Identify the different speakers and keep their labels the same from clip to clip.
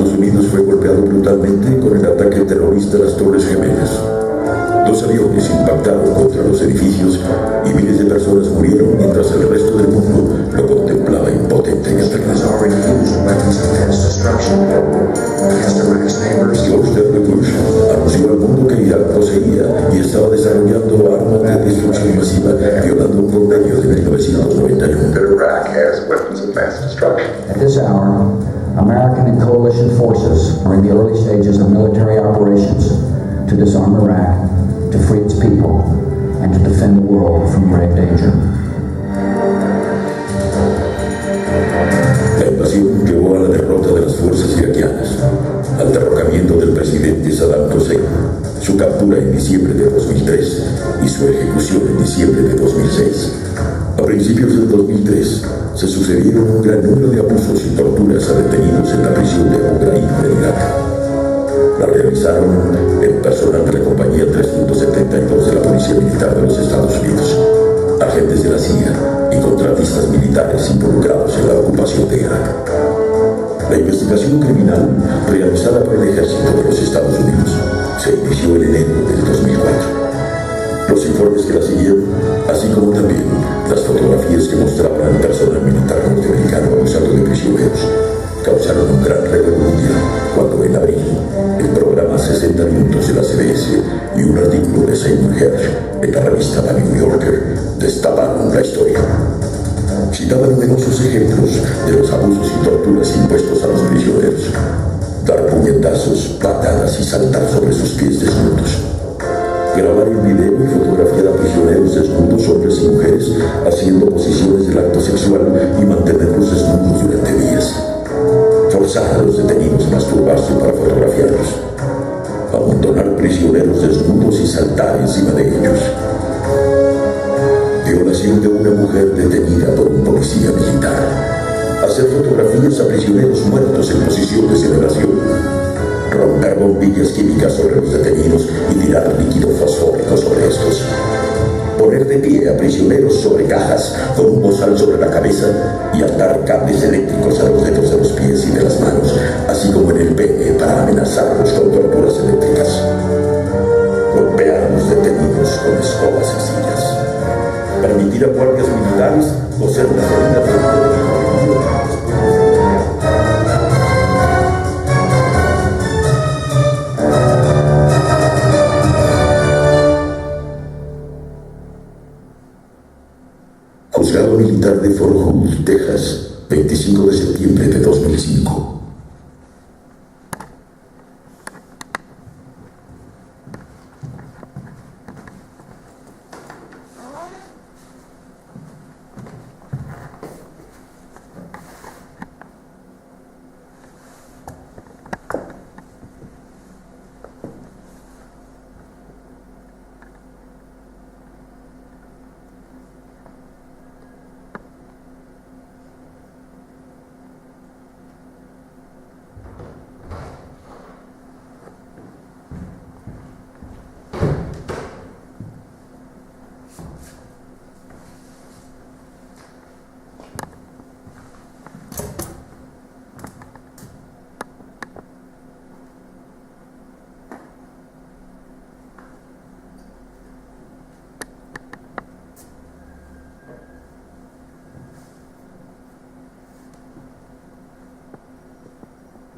Speaker 1: Estados Unidos fue golpeado brutalmente con el ataque terrorista a las Torres Gemelas. 2 aviones impactaron contra los edificios y miles de personas murieron mientras el resto del mundo lo contemplaba impotente y aterrado. George W. Bush anunció al mundo que Irak poseía y estaba desarrollando armas de destrucción masiva, violando un convenio de 1991.
Speaker 2: At this hour, American and coalition forces are in the early stages of military operations to disarm Iraq, to free its people, and to defend the world from grave danger.
Speaker 1: La invasión llevó a la derrota de las fuerzas iraquianas, al derrocamiento del presidente Saddam Hussein, su captura en diciembre de 2003 y su ejecución en diciembre de 2006. A principios del 2003 se sucedieron un gran número de abusos y torturas a detenidos en la prisión de Abu Ghraib en Irak. La realizaron el personal de la compañía 372 de la Policía Militar de los Estados Unidos, agentes de la CIA y contratistas militares involucrados en la ocupación de Irak. La investigación criminal realizada por el ejército de los Estados Unidos se inició en enero del 2004. Los informes que la siguieron, así como también las fotografías que mostraban al personal militar norteamericano abusando de prisioneros, causaron un gran revuelo mundial cuando en abril el programa 60 Minutos de la CBS y un artículo de Seymour Hersh en la revista The New Yorker destaparon la historia. Citaban numerosos ejemplos de los abusos y torturas impuestos a los prisioneros: dar puñetazos, patadas y saltar sobre sus pies desnudos, grabar en video y fotografiar a prisioneros desnudos, hombres y mujeres, haciendo posiciones del acto sexual y mantenerlos desnudos durante días, forzar a los detenidos a masturbarse para fotografiarlos, amontonar prisioneros desnudos y saltar encima de ellos, violación de una mujer detenida por un policía militar, hacer fotografías a prisioneros muertos en posición de celebración, romper bombillas químicas sobre los detenidos y tirar líquido fosfórico sobre estos, poner de pie a prisioneros sobre cajas con un bozal sobre la cabeza y atar cables eléctricos a los dedos de los pies y de las manos, así como en el pene para amenazarlos con torturas eléctricas, golpear a los detenidos con escobas y sillas, permitir a guardias militares coser las heridas del detenido. Juzgado Militar de Fort Hood, Texas, 25 de septiembre de 2005.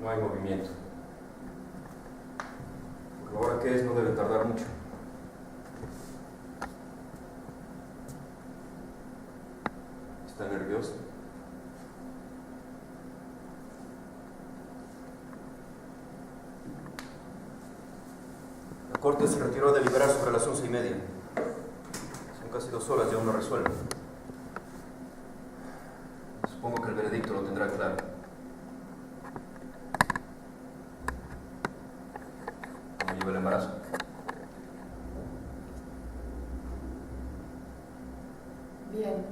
Speaker 3: No hay movimiento. Por la hora que es, no debe tardar mucho. ¿Está nervioso? La corte se retiró a deliberar sobre las 11:30. Son casi 2 horas y aún no resuelve. Supongo que el veredicto lo tendrá claro. ¿Cómo lleva el embarazo?
Speaker 4: Bien.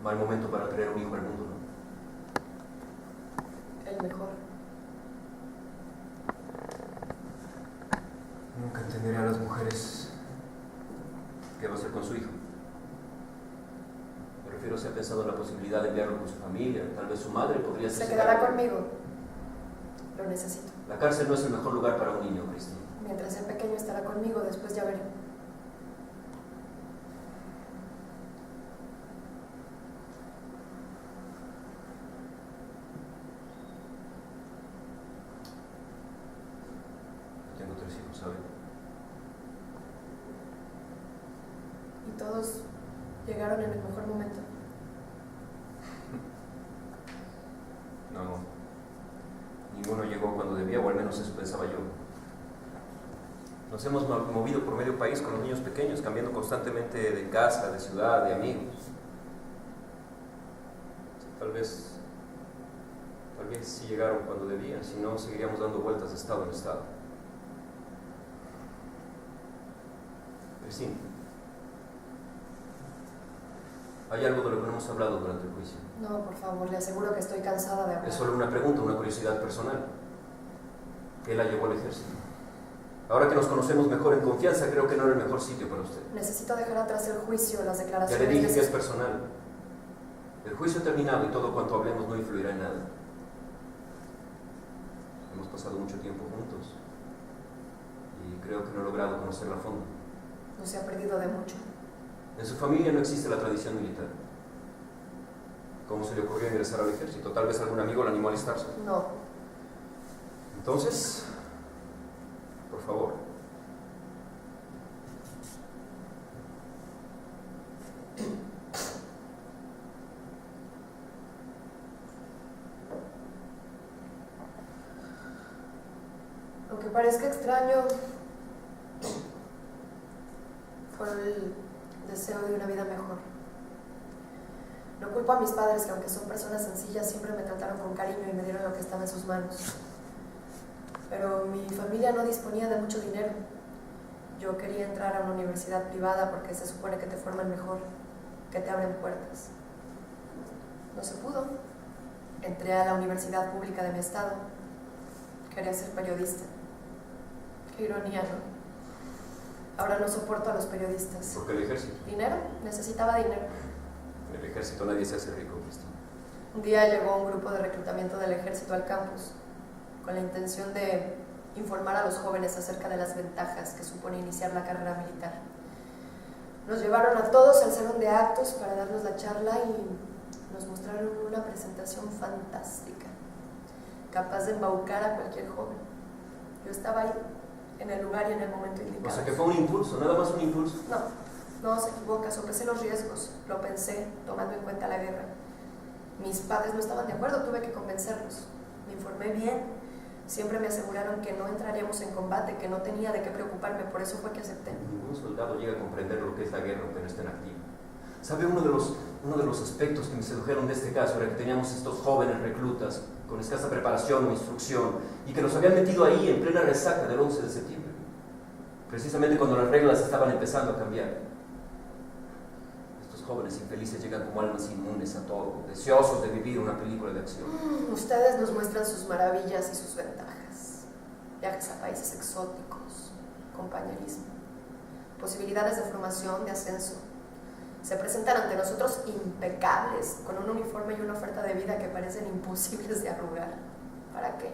Speaker 3: No hay momento para traer un hijo al mundo, ¿no?
Speaker 4: El mejor.
Speaker 3: Nunca entenderé a las mujeres. ¿Qué va a hacer con su hijo? Me refiero pero se ha pensado en la posibilidad de enviarlo con su familia. Tal vez su madre podría ser...
Speaker 4: Se quedará conmigo. Lo necesito.
Speaker 3: La cárcel no es el mejor lugar para un niño, Cristina.
Speaker 4: Mientras sea pequeño estará conmigo, después ya veré.
Speaker 3: Tengo 3 hijos, ¿sabe?
Speaker 4: Y todos llegaron en el mejor momento.
Speaker 3: No, ninguno llegó cuando debía, o al menos eso pensaba yo. Nos hemos movido por medio país con los niños pequeños, cambiando constantemente de casa, de ciudad, de amigos. Tal vez sí llegaron cuando debían, si no seguiríamos dando vueltas de estado en estado. Cristina, ¿hay algo de lo que no hemos hablado durante el juicio?
Speaker 4: No, por favor, le aseguro que estoy cansada de hablar.
Speaker 3: Es solo una pregunta, una curiosidad personal. ¿Qué la llevó al ejército? Ahora que nos conocemos mejor en confianza, creo que no era el mejor sitio para usted.
Speaker 4: Necesito dejar atrás el juicio, las
Speaker 3: Ya
Speaker 4: declaraciones...
Speaker 3: le dije que es personal. El juicio ha terminado y todo cuanto hablemos no influirá en nada. Hemos pasado mucho tiempo juntos y creo que no he logrado conocerla a fondo.
Speaker 4: No se ha perdido de mucho.
Speaker 3: En su familia no existe la tradición militar. ¿Cómo se le ocurrió ingresar al ejército? ¿Tal vez algún amigo la animó a alistarse?
Speaker 4: No.
Speaker 3: Entonces, por favor.
Speaker 4: Aunque parezca extraño, fue el deseo de una vida mejor. No culpo a mis padres, que aunque son personas sencillas, siempre me trataron con cariño y me dieron lo que estaba en sus manos. Pero mi familia no disponía de mucho dinero. Yo quería entrar a una universidad privada porque se supone que te forman mejor, que te abren puertas. No se pudo. Entré a la universidad pública de mi estado. Quería ser periodista. Qué ironía, ¿no? Ahora no soporto a los periodistas.
Speaker 3: ¿Por qué el ejército?
Speaker 4: ¿Dinero? Necesitaba dinero.
Speaker 3: En el ejército nadie se hace rico, Cristina.
Speaker 4: Un día llegó un grupo de reclutamiento del ejército al campus con la intención de informar a los jóvenes acerca de las ventajas que supone iniciar la carrera militar. Nos llevaron a todos al salón de actos para darnos la charla y nos mostraron una presentación fantástica, capaz de embaucar a cualquier joven. Yo estaba ahí, en el lugar y en el momento indicado.
Speaker 3: O sea que fue un impulso, nada más un impulso.
Speaker 4: No se equivoca, sopesé los riesgos, lo pensé, tomando en cuenta la guerra. Mis padres no estaban de acuerdo, tuve que convencerlos. Me informé bien, siempre me aseguraron que no entraríamos en combate, que no tenía de qué preocuparme, por eso fue que acepté.
Speaker 3: Ningún soldado llega a comprender lo que es la guerra aunque no esté en activo. ¿Sabe? Uno de los aspectos que me sedujeron de este caso era que teníamos estos jóvenes reclutas con escasa preparación o instrucción y que nos habían metido ahí en plena resaca del 11 de septiembre, precisamente cuando las reglas estaban empezando a cambiar. Estos jóvenes infelices llegan como almas inmunes a todo, deseosos de vivir una película de acción.
Speaker 4: Ustedes nos muestran sus maravillas y sus ventajas. Viajes a países exóticos, compañerismo, posibilidades de formación, de ascenso. Se presentan ante nosotros impecables, con un uniforme y una oferta de vida que parecen imposibles de arrugar. ¿Para qué?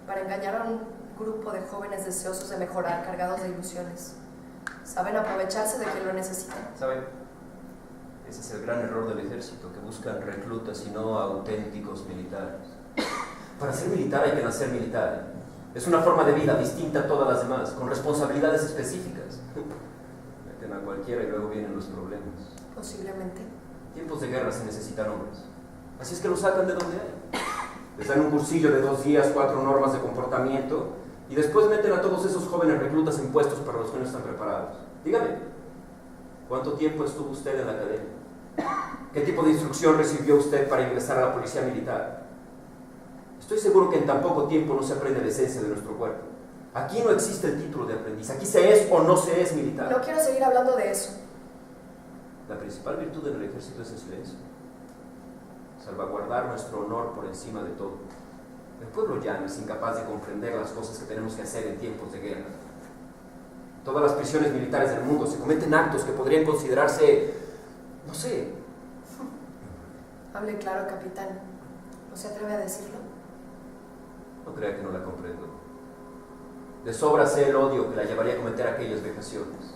Speaker 4: Para engañar a un grupo de jóvenes deseosos de mejorar, cargados de ilusiones. Saben aprovecharse de quien lo necesita.
Speaker 3: ¿Saben? Ese es el gran error del ejército, que buscan reclutas y no auténticos militares. Para ser militar hay que nacer militar. Es una forma de vida distinta a todas las demás, con responsabilidades específicas. Meten a cualquiera y luego vienen los problemas.
Speaker 4: Posiblemente.
Speaker 3: En tiempos de guerra se necesitan hombres. Así es que los sacan de donde hay. Les dan un cursillo de 2 días, 4 normas de comportamiento y después meten a todos esos jóvenes reclutas en puestos para los que no están preparados. Dígame, ¿cuánto tiempo estuvo usted en la academia? ¿Qué tipo de instrucción recibió usted para ingresar a la policía militar? Estoy seguro que en tan poco tiempo no se aprende la esencia de nuestro cuerpo. Aquí no existe el título de aprendiz, aquí se es o no se es militar.
Speaker 4: No quiero seguir hablando de eso.
Speaker 3: La principal virtud en el ejército es el silencio. Salvaguardar nuestro honor por encima de todo. El pueblo llano es incapaz de comprender las cosas que tenemos que hacer en tiempos de guerra. Todas las prisiones militares del mundo se cometen actos que podrían considerarse No sé.
Speaker 4: Hable claro, capitán. ¿No se atreve a decirlo?
Speaker 3: No crea que no la comprendo. De sobra sé el odio que la llevaría a cometer aquellas vejaciones.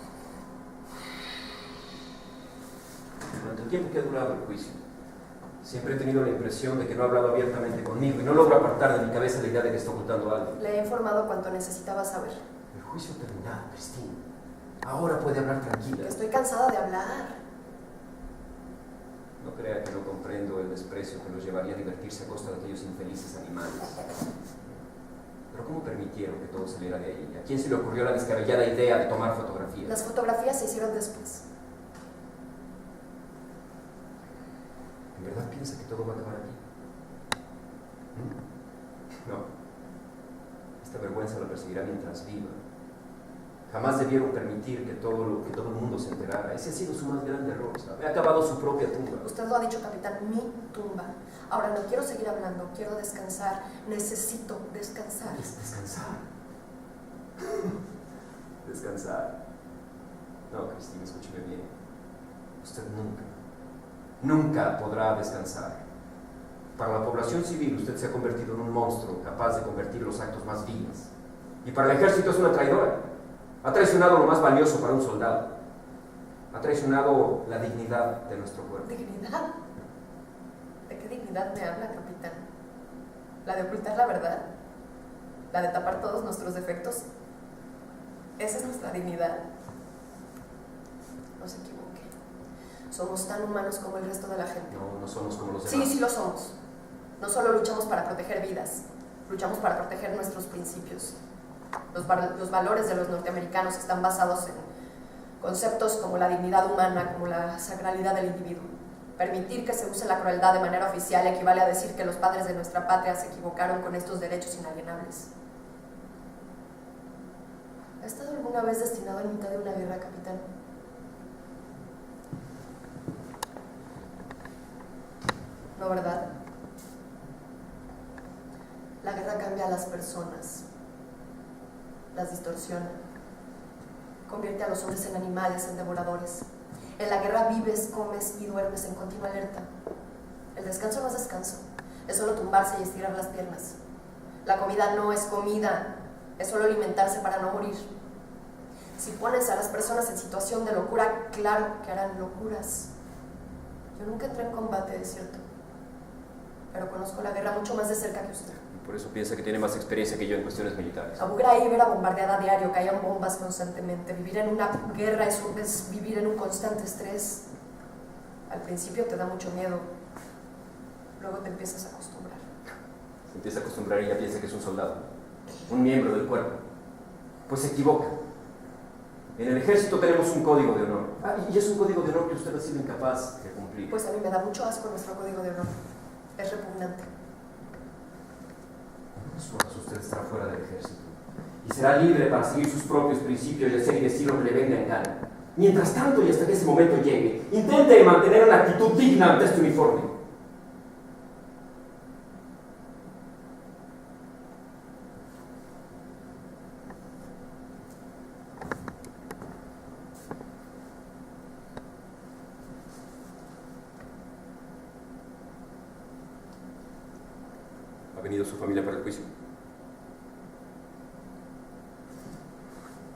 Speaker 3: Durante el tiempo que ha durado el juicio, siempre he tenido la impresión de que no ha hablado abiertamente conmigo y no logro apartar de mi cabeza la idea de que está ocultando algo.
Speaker 4: Le he informado cuanto necesitaba saber.
Speaker 3: El juicio ha terminado, Christine. Ahora puede hablar tranquila.
Speaker 4: Que estoy cansada de hablar.
Speaker 3: No crea que no comprendo el desprecio que los llevaría a divertirse a costa de aquellos infelices animales. Pero ¿cómo permitieron que todo saliera de ahí? ¿A quién se le ocurrió la descabellada idea de tomar fotografías?
Speaker 4: Las fotografías se hicieron después.
Speaker 3: ¿En verdad piensa que todo va a acabar aquí? No. Esta vergüenza la perseguirá mientras viva. Jamás debieron permitir que todo el mundo se enterara. Ese ha sido su más grande error, ¿sabe? Ha acabado su propia tumba.
Speaker 4: Usted lo ha dicho, capitán, mi tumba. Ahora no quiero seguir hablando, quiero descansar. Necesito descansar.
Speaker 3: Descansar. Descansar. No, Christine, escúcheme bien. Usted nunca podrá descansar. Para la población civil, usted se ha convertido en un monstruo capaz de convertir los actos más viles. Y para el ejército es una traidora. Ha traicionado lo más valioso para un soldado. Ha traicionado la dignidad de nuestro cuerpo.
Speaker 4: ¿Dignidad? ¿De qué dignidad me habla, capitán? ¿La de ocultar la verdad? ¿La de tapar todos nuestros defectos? ¿Esa es nuestra dignidad? No se equivoque. Somos tan humanos como el resto de la gente.
Speaker 3: No somos como los demás.
Speaker 4: Sí lo somos. No solo luchamos para proteger vidas, luchamos para proteger nuestros principios. Los valores de los norteamericanos están basados en conceptos como la dignidad humana, como la sacralidad del individuo. Permitir que se use la crueldad de manera oficial equivale a decir que los padres de nuestra patria se equivocaron con estos derechos inalienables. ¿Ha estado alguna vez destinado en mitad de una guerra, capitán? No, ¿verdad? La guerra cambia a las personas, las distorsiona, convierte a los hombres en animales, en devoradores. En la guerra vives, comes y duermes en continua alerta. El descanso no es descanso, es solo tumbarse y estirar las piernas. La comida no es comida, es solo alimentarse para no morir. Si pones a las personas en situación de locura, claro que harán locuras. Yo nunca entré en combate, es cierto, pero conozco la guerra mucho más de cerca que usted.
Speaker 3: Por eso piensa que tiene más experiencia que yo en cuestiones militares.
Speaker 4: Abu Ghraib era bombardeada a diario, caían bombas constantemente. Vivir en una guerra es vivir en un constante estrés. Al principio te da mucho miedo, luego te empiezas a acostumbrar.
Speaker 3: Se empieza a acostumbrar y ya piensa que es un soldado, un miembro del cuerpo. Pues se equivoca. En el ejército tenemos un código de honor. Y es un código de honor que usted ha sido incapaz de cumplir.
Speaker 4: Pues a mí me da mucho asco nuestro código de honor. Es repugnante.
Speaker 3: Usted estará fuera del ejército y será libre para seguir sus propios principios y hacer y decir lo que le venga en gana. Mientras tanto y hasta que ese momento llegue, intente mantener una actitud digna ante este uniforme. ¿Ha venido su familia para el juicio?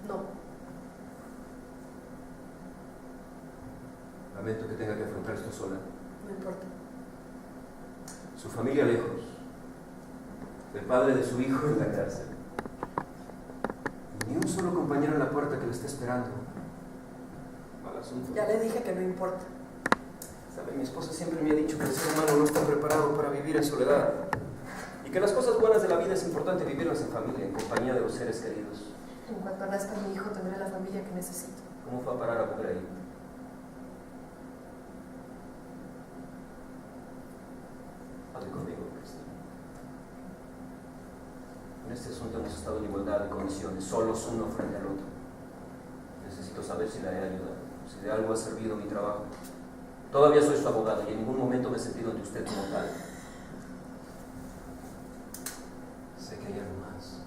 Speaker 4: No.
Speaker 3: Lamento que tenga que afrontar esto sola.
Speaker 4: No importa.
Speaker 3: Su familia lejos. El padre de su hijo en la cárcel. Y ni un solo compañero en la puerta que le esté esperando. Mal asunto.
Speaker 4: Ya le dije que no importa.
Speaker 3: Sabe, mi esposa siempre me ha dicho que el ser humano no está preparado para vivir en soledad. Y que las cosas buenas de la vida es importante vivirlas en familia, en compañía de los seres queridos.
Speaker 4: En cuanto nazca mi hijo, tendré la familia que necesito.
Speaker 3: ¿Cómo fue a parar a Abu Ghraib? Hable conmigo, Christine. En este asunto hemos estado en igualdad de condiciones, solos uno frente al otro. Necesito saber si le he ayudado, si de algo ha servido mi trabajo. Todavía soy su abogado y en ningún momento me he sentido ante usted como tal. Sé que hay algo más.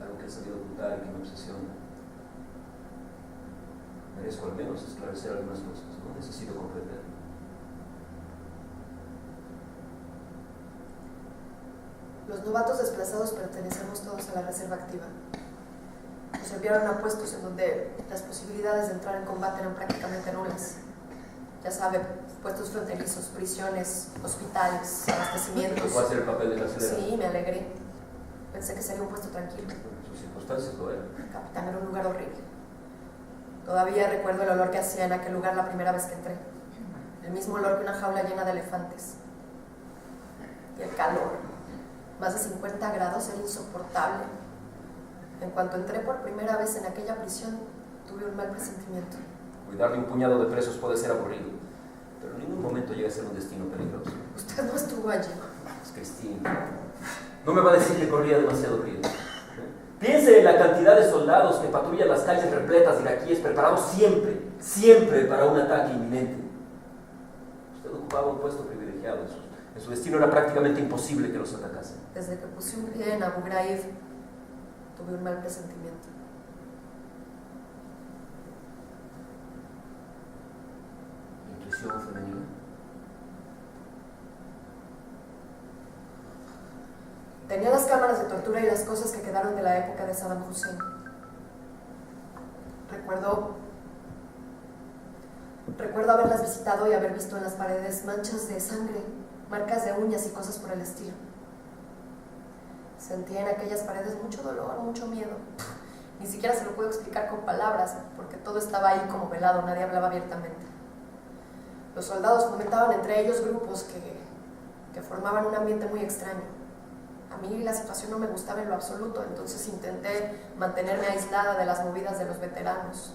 Speaker 3: Algo que he sabido ocultar y que me obsesiona. Merezco al menos esclarecer algunas cosas, ¿no? Necesito comprender.
Speaker 4: Los novatos desplazados pertenecemos todos a la reserva activa. Nos enviaron a puestos en donde las posibilidades de entrar en combate eran prácticamente nulas. Ya sabe, puestos fronterizos, prisiones, hospitales, abastecimientos.
Speaker 3: ¿Te fue a hacer el papel de carcelero?
Speaker 4: Sí, me alegré. Pensé que sería un puesto tranquilo.
Speaker 3: En sus circunstancias lo era.
Speaker 4: Capitán, era un lugar horrible. Todavía recuerdo el olor que hacía en aquel lugar la primera vez que entré. El mismo olor que una jaula llena de elefantes. Y el calor. Más de 50 grados era insoportable. En cuanto entré por primera vez en aquella prisión, tuve un mal presentimiento.
Speaker 3: Cuidar de un puñado de presos puede ser aburrido, pero en ningún momento llega a ser un destino peligroso.
Speaker 4: Usted no estuvo allí.
Speaker 3: Es Cristina. No me va a decir que corría demasiado riesgo. Piense en la cantidad de soldados que patrullan las calles repletas de iraquíes, preparados siempre para un ataque inminente. Usted ocupaba un puesto privilegiado. En su destino era prácticamente imposible que los atacasen.
Speaker 4: Desde que puse un pie en Abu Ghraib, tuve un mal presentimiento.
Speaker 3: ¿Intuición femenina?
Speaker 4: Tenía las cámaras de tortura y las cosas que quedaron de la época de Saddam Hussein. Recuerdo haberlas visitado y haber visto en las paredes manchas de sangre, marcas de uñas y cosas por el estilo. Sentía en aquellas paredes mucho dolor, mucho miedo. Ni siquiera se lo puedo explicar con palabras, porque todo estaba ahí como velado, nadie hablaba abiertamente. Los soldados fomentaban entre ellos grupos que formaban un ambiente muy extraño. A mí la situación no me gustaba en lo absoluto, entonces intenté mantenerme aislada de las movidas de los veteranos.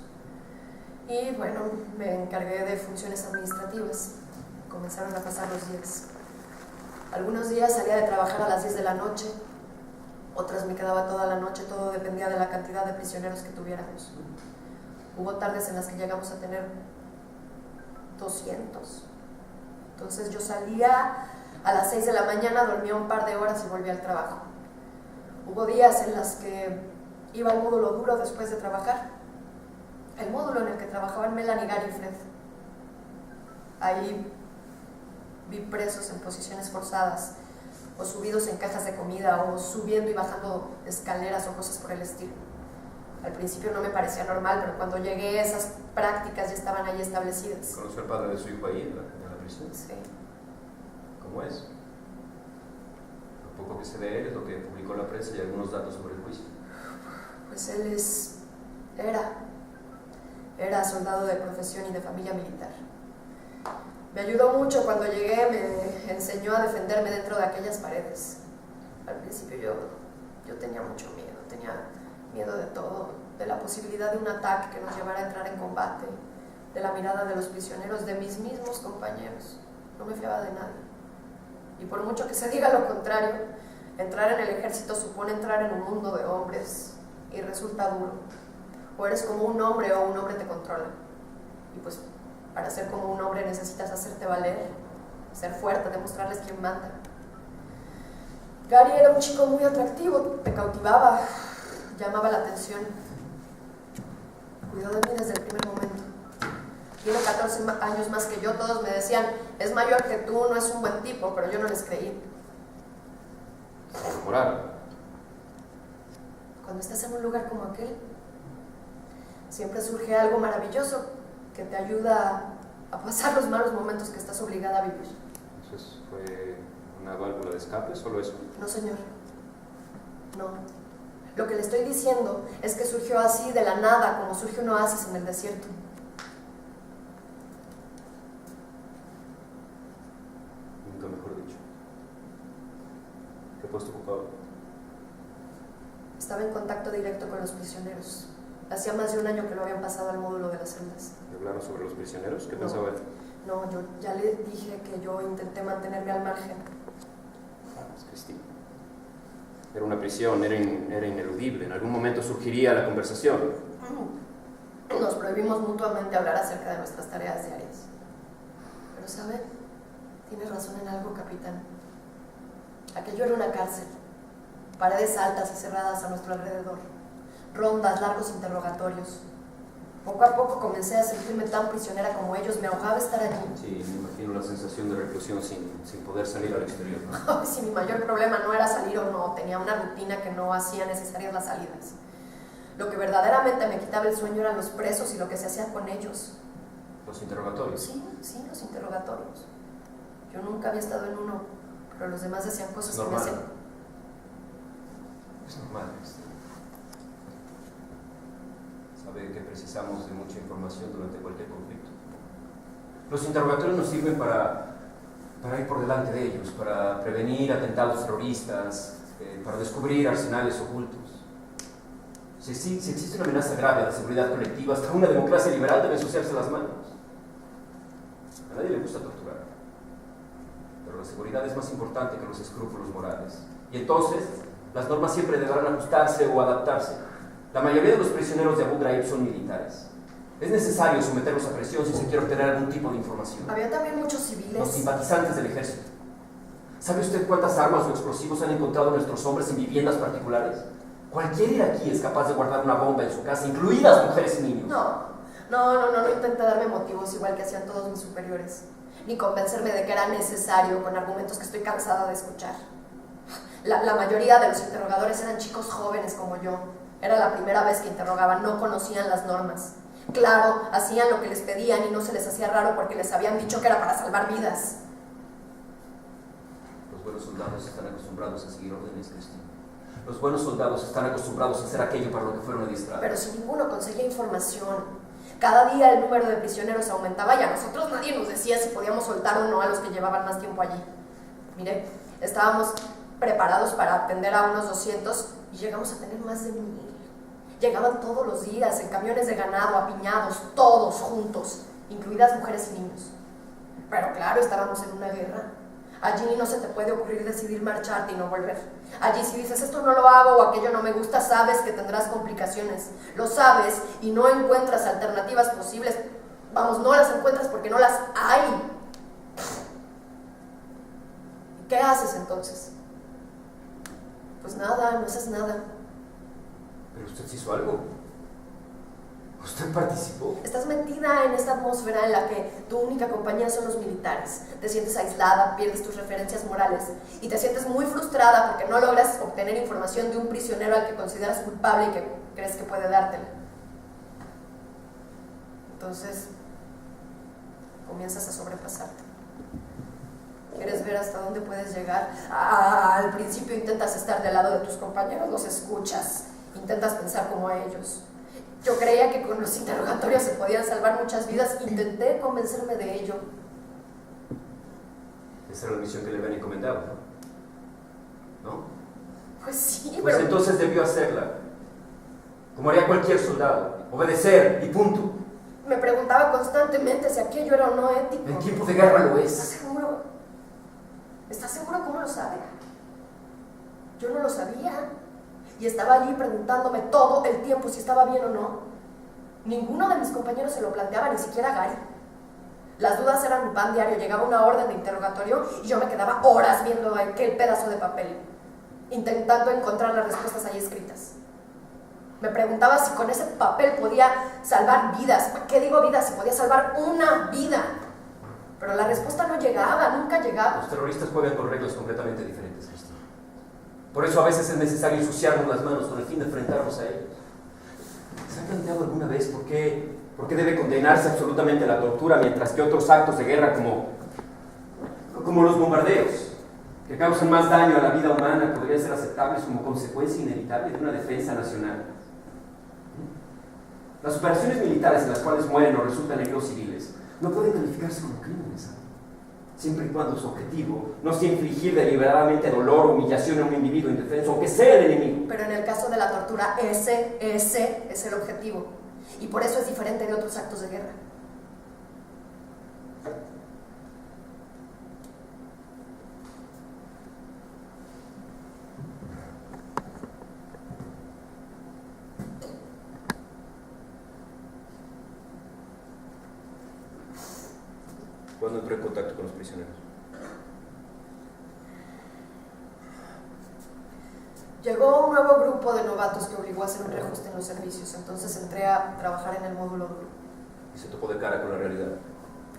Speaker 4: Y bueno, me encargué de funciones administrativas. Comenzaron a pasar los días. Algunos días salía de trabajar a las 10 de la noche, otras me quedaba toda la noche, todo dependía de la cantidad de prisioneros que tuviéramos. Hubo tardes en las que llegamos a tener 200. Entonces yo salía a las 6 de la mañana, dormía un par de horas y volvía al trabajo. Hubo días en las que iba al módulo duro después de trabajar, el módulo en el que trabajaban Melanie, Gary y Fred. Ahí vi presos en posiciones forzadas, o subidos en cajas de comida, o subiendo y bajando escaleras o cosas por el estilo. Al principio no me parecía normal, pero cuando llegué esas prácticas ya estaban ahí establecidas.
Speaker 3: ¿Conoció al padre de su hijo ahí en la prisión?
Speaker 4: Sí.
Speaker 3: ¿Cómo es? Lo poco que se de él es lo que publicó la prensa y algunos datos sobre el juicio.
Speaker 4: Pues él era soldado de profesión y de familia militar. Me ayudó mucho cuando llegué, me enseñó a defenderme dentro de aquellas paredes. Al principio yo tenía mucho miedo, tenía miedo de todo, de la posibilidad de un ataque que nos llevara a entrar en combate, de la mirada de los prisioneros, de mis mismos compañeros. No me fiaba de nadie. Y por mucho que se diga lo contrario, entrar en el ejército supone entrar en un mundo de hombres y resulta duro. O eres como un hombre o un hombre te controla. Y pues para ser como un hombre necesitas hacerte valer, ser fuerte, demostrarles quién manda. Gary era un chico muy atractivo, te cautivaba, llamaba la atención. Cuidó de mí desde el primer momento. Tiene 14 años más que yo, todos me decían, es mayor que tú, no es un buen tipo, pero yo no les creí.
Speaker 3: Se enamoraron.
Speaker 4: Cuando estás en un lugar como aquel, siempre surge algo maravilloso que te ayuda a pasar los malos momentos que estás obligada a vivir.
Speaker 3: ¿Eso fue una válvula de escape, solo eso?
Speaker 4: No, señor. No. Lo que le estoy diciendo es que surgió así de la nada, como surge un oasis en el desierto.
Speaker 3: Nunca mejor dicho. ¿Qué puesto ocupaba?
Speaker 4: Estaba en contacto directo con los prisioneros. Hacía más de un año que lo habían pasado al módulo de las celdas.
Speaker 3: ¿Le hablaron sobre los prisioneros? ¿Qué pensaba él?
Speaker 4: No, yo ya le dije que yo intenté mantenerme al margen.
Speaker 3: Es Cristina. Era una prisión, era ineludible. En algún momento surgiría la conversación.
Speaker 4: Nos prohibimos mutuamente hablar acerca de nuestras tareas diarias. Pero, ¿sabe? Tiene razón en algo, capitán. Aquello era una cárcel. Paredes altas y cerradas a nuestro alrededor. Rondas, largos interrogatorios. Poco a poco comencé a sentirme tan prisionera como ellos, me ahogaba estar allí.
Speaker 3: Sí, me imagino la sensación de reclusión sin poder salir al exterior, ¿no?
Speaker 4: Si mi mayor problema no era salir o no, tenía una rutina que no hacía necesarias las salidas. Lo que verdaderamente me quitaba el sueño eran los presos y lo que se hacía con ellos.
Speaker 3: ¿Los interrogatorios?
Speaker 4: Sí, los interrogatorios. Yo nunca había estado en uno, pero los demás decían cosas que me
Speaker 3: Normal.
Speaker 4: hacían...
Speaker 3: Es normal. Sabe que precisamos de mucha información durante cualquier conflicto. Los interrogatorios nos sirven para ir por delante de ellos, para prevenir atentados terroristas, para descubrir arsenales ocultos. Si existe una amenaza grave a la seguridad colectiva, hasta una democracia liberal debe ensuciarse las manos. A nadie le gusta torturar, pero la seguridad es más importante que los escrúpulos morales. Y entonces, las normas siempre deberán ajustarse o adaptarse. La mayoría de los prisioneros de Abu Ghraib son militares. Es necesario someterlos a presión si se quiere obtener algún tipo de información.
Speaker 4: Había también muchos civiles.
Speaker 3: Los simpatizantes del ejército. ¿Sabe usted cuántas armas o explosivos han encontrado nuestros hombres en viviendas particulares? Cualquier iraquí es capaz de guardar una bomba en su casa, incluidas mujeres y niños.
Speaker 4: No intenté darme motivos igual que hacían todos mis superiores, ni convencerme de que era necesario con argumentos que estoy cansada de escuchar. La mayoría de los interrogadores eran chicos jóvenes como yo. Era la primera vez que interrogaban, no conocían las normas. Claro, hacían lo que les pedían y no se les hacía raro porque les habían dicho que era para salvar vidas.
Speaker 3: Los buenos soldados están acostumbrados a seguir órdenes, Cristina. Los buenos soldados están acostumbrados a hacer aquello para lo que fueron adiestrados.
Speaker 4: Pero si ninguno conseguía información. Cada día el número de prisioneros aumentaba y a nosotros nadie nos decía si podíamos soltar o no a los que llevaban más tiempo allí. Mire, estábamos preparados para atender a unos 200 y llegamos a tener más de 1000. Llegaban todos los días en camiones de ganado, apiñados, todos juntos, incluidas mujeres y niños. Pero claro, estábamos en una guerra. Allí no se te puede ocurrir decidir marcharte y no volver. Allí si dices esto no lo hago o aquello no me gusta, sabes que tendrás complicaciones. Lo sabes y no encuentras alternativas posibles. Vamos, no las encuentras porque no las hay. ¿Qué haces entonces? Pues nada, no haces nada.
Speaker 3: Pero usted sí hizo algo. Usted participó.
Speaker 4: Estás metida en esta atmósfera en la que tu única compañía son los militares. Te sientes aislada, pierdes tus referencias morales y te sientes muy frustrada porque no logras obtener información de un prisionero al que consideras culpable y que crees que puede dártela. Entonces, comienzas a sobrepasarte. ¿Quieres ver hasta dónde puedes llegar? Al principio intentas estar del lado de tus compañeros, los escuchas, intentas pensar como ellos. Yo creía que con los interrogatorios se podían salvar muchas vidas. Intenté convencerme de ello.
Speaker 3: Esa era la misión que le habían encomendado, ¿no?
Speaker 4: Pues sí,
Speaker 3: Pues
Speaker 4: pero...
Speaker 3: entonces debió hacerla. Como haría cualquier soldado. Obedecer y punto.
Speaker 4: Me preguntaba constantemente si aquello era o no ético.
Speaker 3: En tiempo de guerra lo
Speaker 4: ¿Estás
Speaker 3: es.
Speaker 4: seguro? ¿Estás seguro cómo lo sabe? Yo no lo sabía. Y estaba allí preguntándome todo el tiempo si estaba bien o no. Ninguno de mis compañeros se lo planteaba, ni siquiera Gary. Las dudas eran mi pan diario. Llegaba una orden de interrogatorio y yo me quedaba horas viendo aquel pedazo de papel, intentando encontrar las respuestas ahí escritas. Me preguntaba si con ese papel podía salvar vidas. ¿Qué digo vidas? Si podía salvar una vida. Pero la respuesta no llegaba, nunca llegaba.
Speaker 3: Los terroristas juegan con reglas completamente diferentes, Cristina. Por eso a veces es necesario ensuciarnos las manos con el fin de enfrentarnos a ellos. ¿Se ha planteado alguna vez por qué debe condenarse absolutamente la tortura mientras que otros actos de guerra como los bombardeos, que causan más daño a la vida humana, podrían ser aceptables como consecuencia inevitable de una defensa nacional? Las operaciones militares en las cuales mueren o resultan heridos civiles no pueden calificarse como crímenes, siempre y cuando su objetivo no sea infligir deliberadamente dolor o humillación a un individuo indefenso, aunque sea el enemigo.
Speaker 4: Pero en el caso de la tortura, ese es el objetivo. Y por eso es diferente de otros actos de guerra.
Speaker 3: ¿Cuándo entró en contacto con los prisioneros?
Speaker 4: Llegó un nuevo grupo de novatos que obligó obligó a hacer un reajuste en los servicios. Entonces entré a trabajar en el módulo duro.
Speaker 3: Y se topó de cara con la realidad.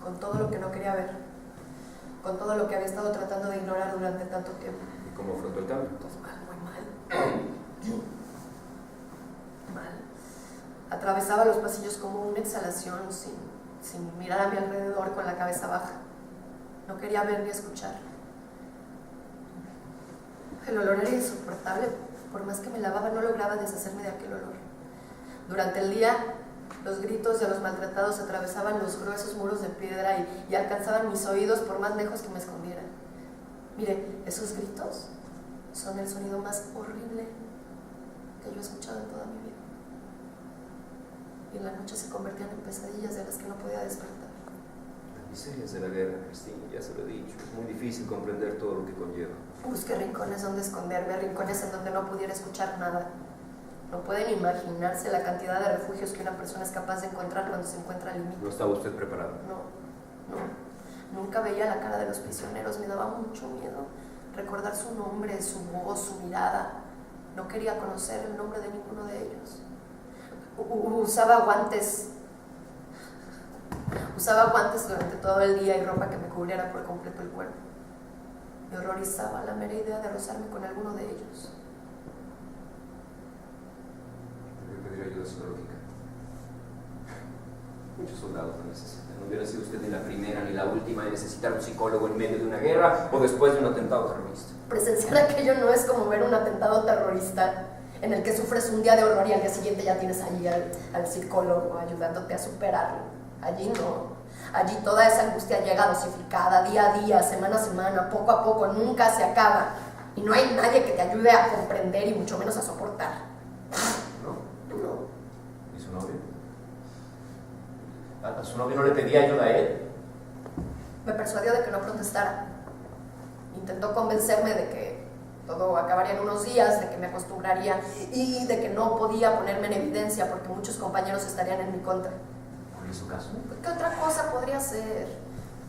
Speaker 4: Con todo lo que no quería ver. Con todo lo que había estado tratando de ignorar durante tanto tiempo.
Speaker 3: ¿Y cómo afrontó el cambio?
Speaker 4: Pues mal, muy mal. Mal. Atravesaba los pasillos como una exhalación, sin mirar a mi alrededor, con la cabeza baja. No quería ver ni escuchar. El olor era insoportable. Por más que me lavaba, no lograba deshacerme de aquel olor. Durante el día, los gritos de los maltratados atravesaban los gruesos muros de piedra y alcanzaban mis oídos por más lejos que me escondieran. Mire, esos gritos son el sonido más horrible que yo he escuchado en toda mi vida. Y en la noche se convertían en pesadillas de las que no podía despertar.
Speaker 3: Las miserias de la guerra, Cristina, ya se lo he dicho. Es muy difícil comprender todo lo que conlleva.
Speaker 4: Busqué rincones donde esconderme, rincones en donde no pudiera escuchar nada. No pueden imaginarse la cantidad de refugios que una persona es capaz de encontrar cuando se encuentra al límite.
Speaker 3: ¿No estaba usted preparado?
Speaker 4: No. Nunca veía la cara de los prisioneros, me daba mucho miedo recordar su nombre, su voz, su mirada. No quería conocer el nombre de ninguno de ellos. Usaba guantes durante todo el día y ropa que me cubriera por completo el cuerpo. Me horrorizaba la mera idea de rozarme con alguno de ellos.
Speaker 3: Debería pedir ayuda psicológica. Muchos soldados lo necesitan. No hubiera sido usted ni la primera ni la última en necesitar un psicólogo en medio de una guerra o después de un atentado terrorista.
Speaker 4: Presenciar aquello no es como ver un atentado terrorista en el que sufres un día de horror y al día siguiente ya tienes allí al psicólogo ayudándote a superarlo. Allí no. Allí toda esa angustia llega dosificada, día a día, semana a semana, poco a poco, nunca se acaba. Y no hay nadie que te ayude a comprender y mucho menos a soportar.
Speaker 3: No. ¿Y su novio? ¿A su novio no le pedía ayuda a él?
Speaker 4: Me persuadió de que no protestara. Intentó convencerme de que todo acabaría en unos días, de que me acostumbraría y de que no podía ponerme en evidencia porque muchos compañeros estarían en mi contra.
Speaker 3: ¿Cuál es su caso?
Speaker 4: ¿Qué otra cosa podría ser?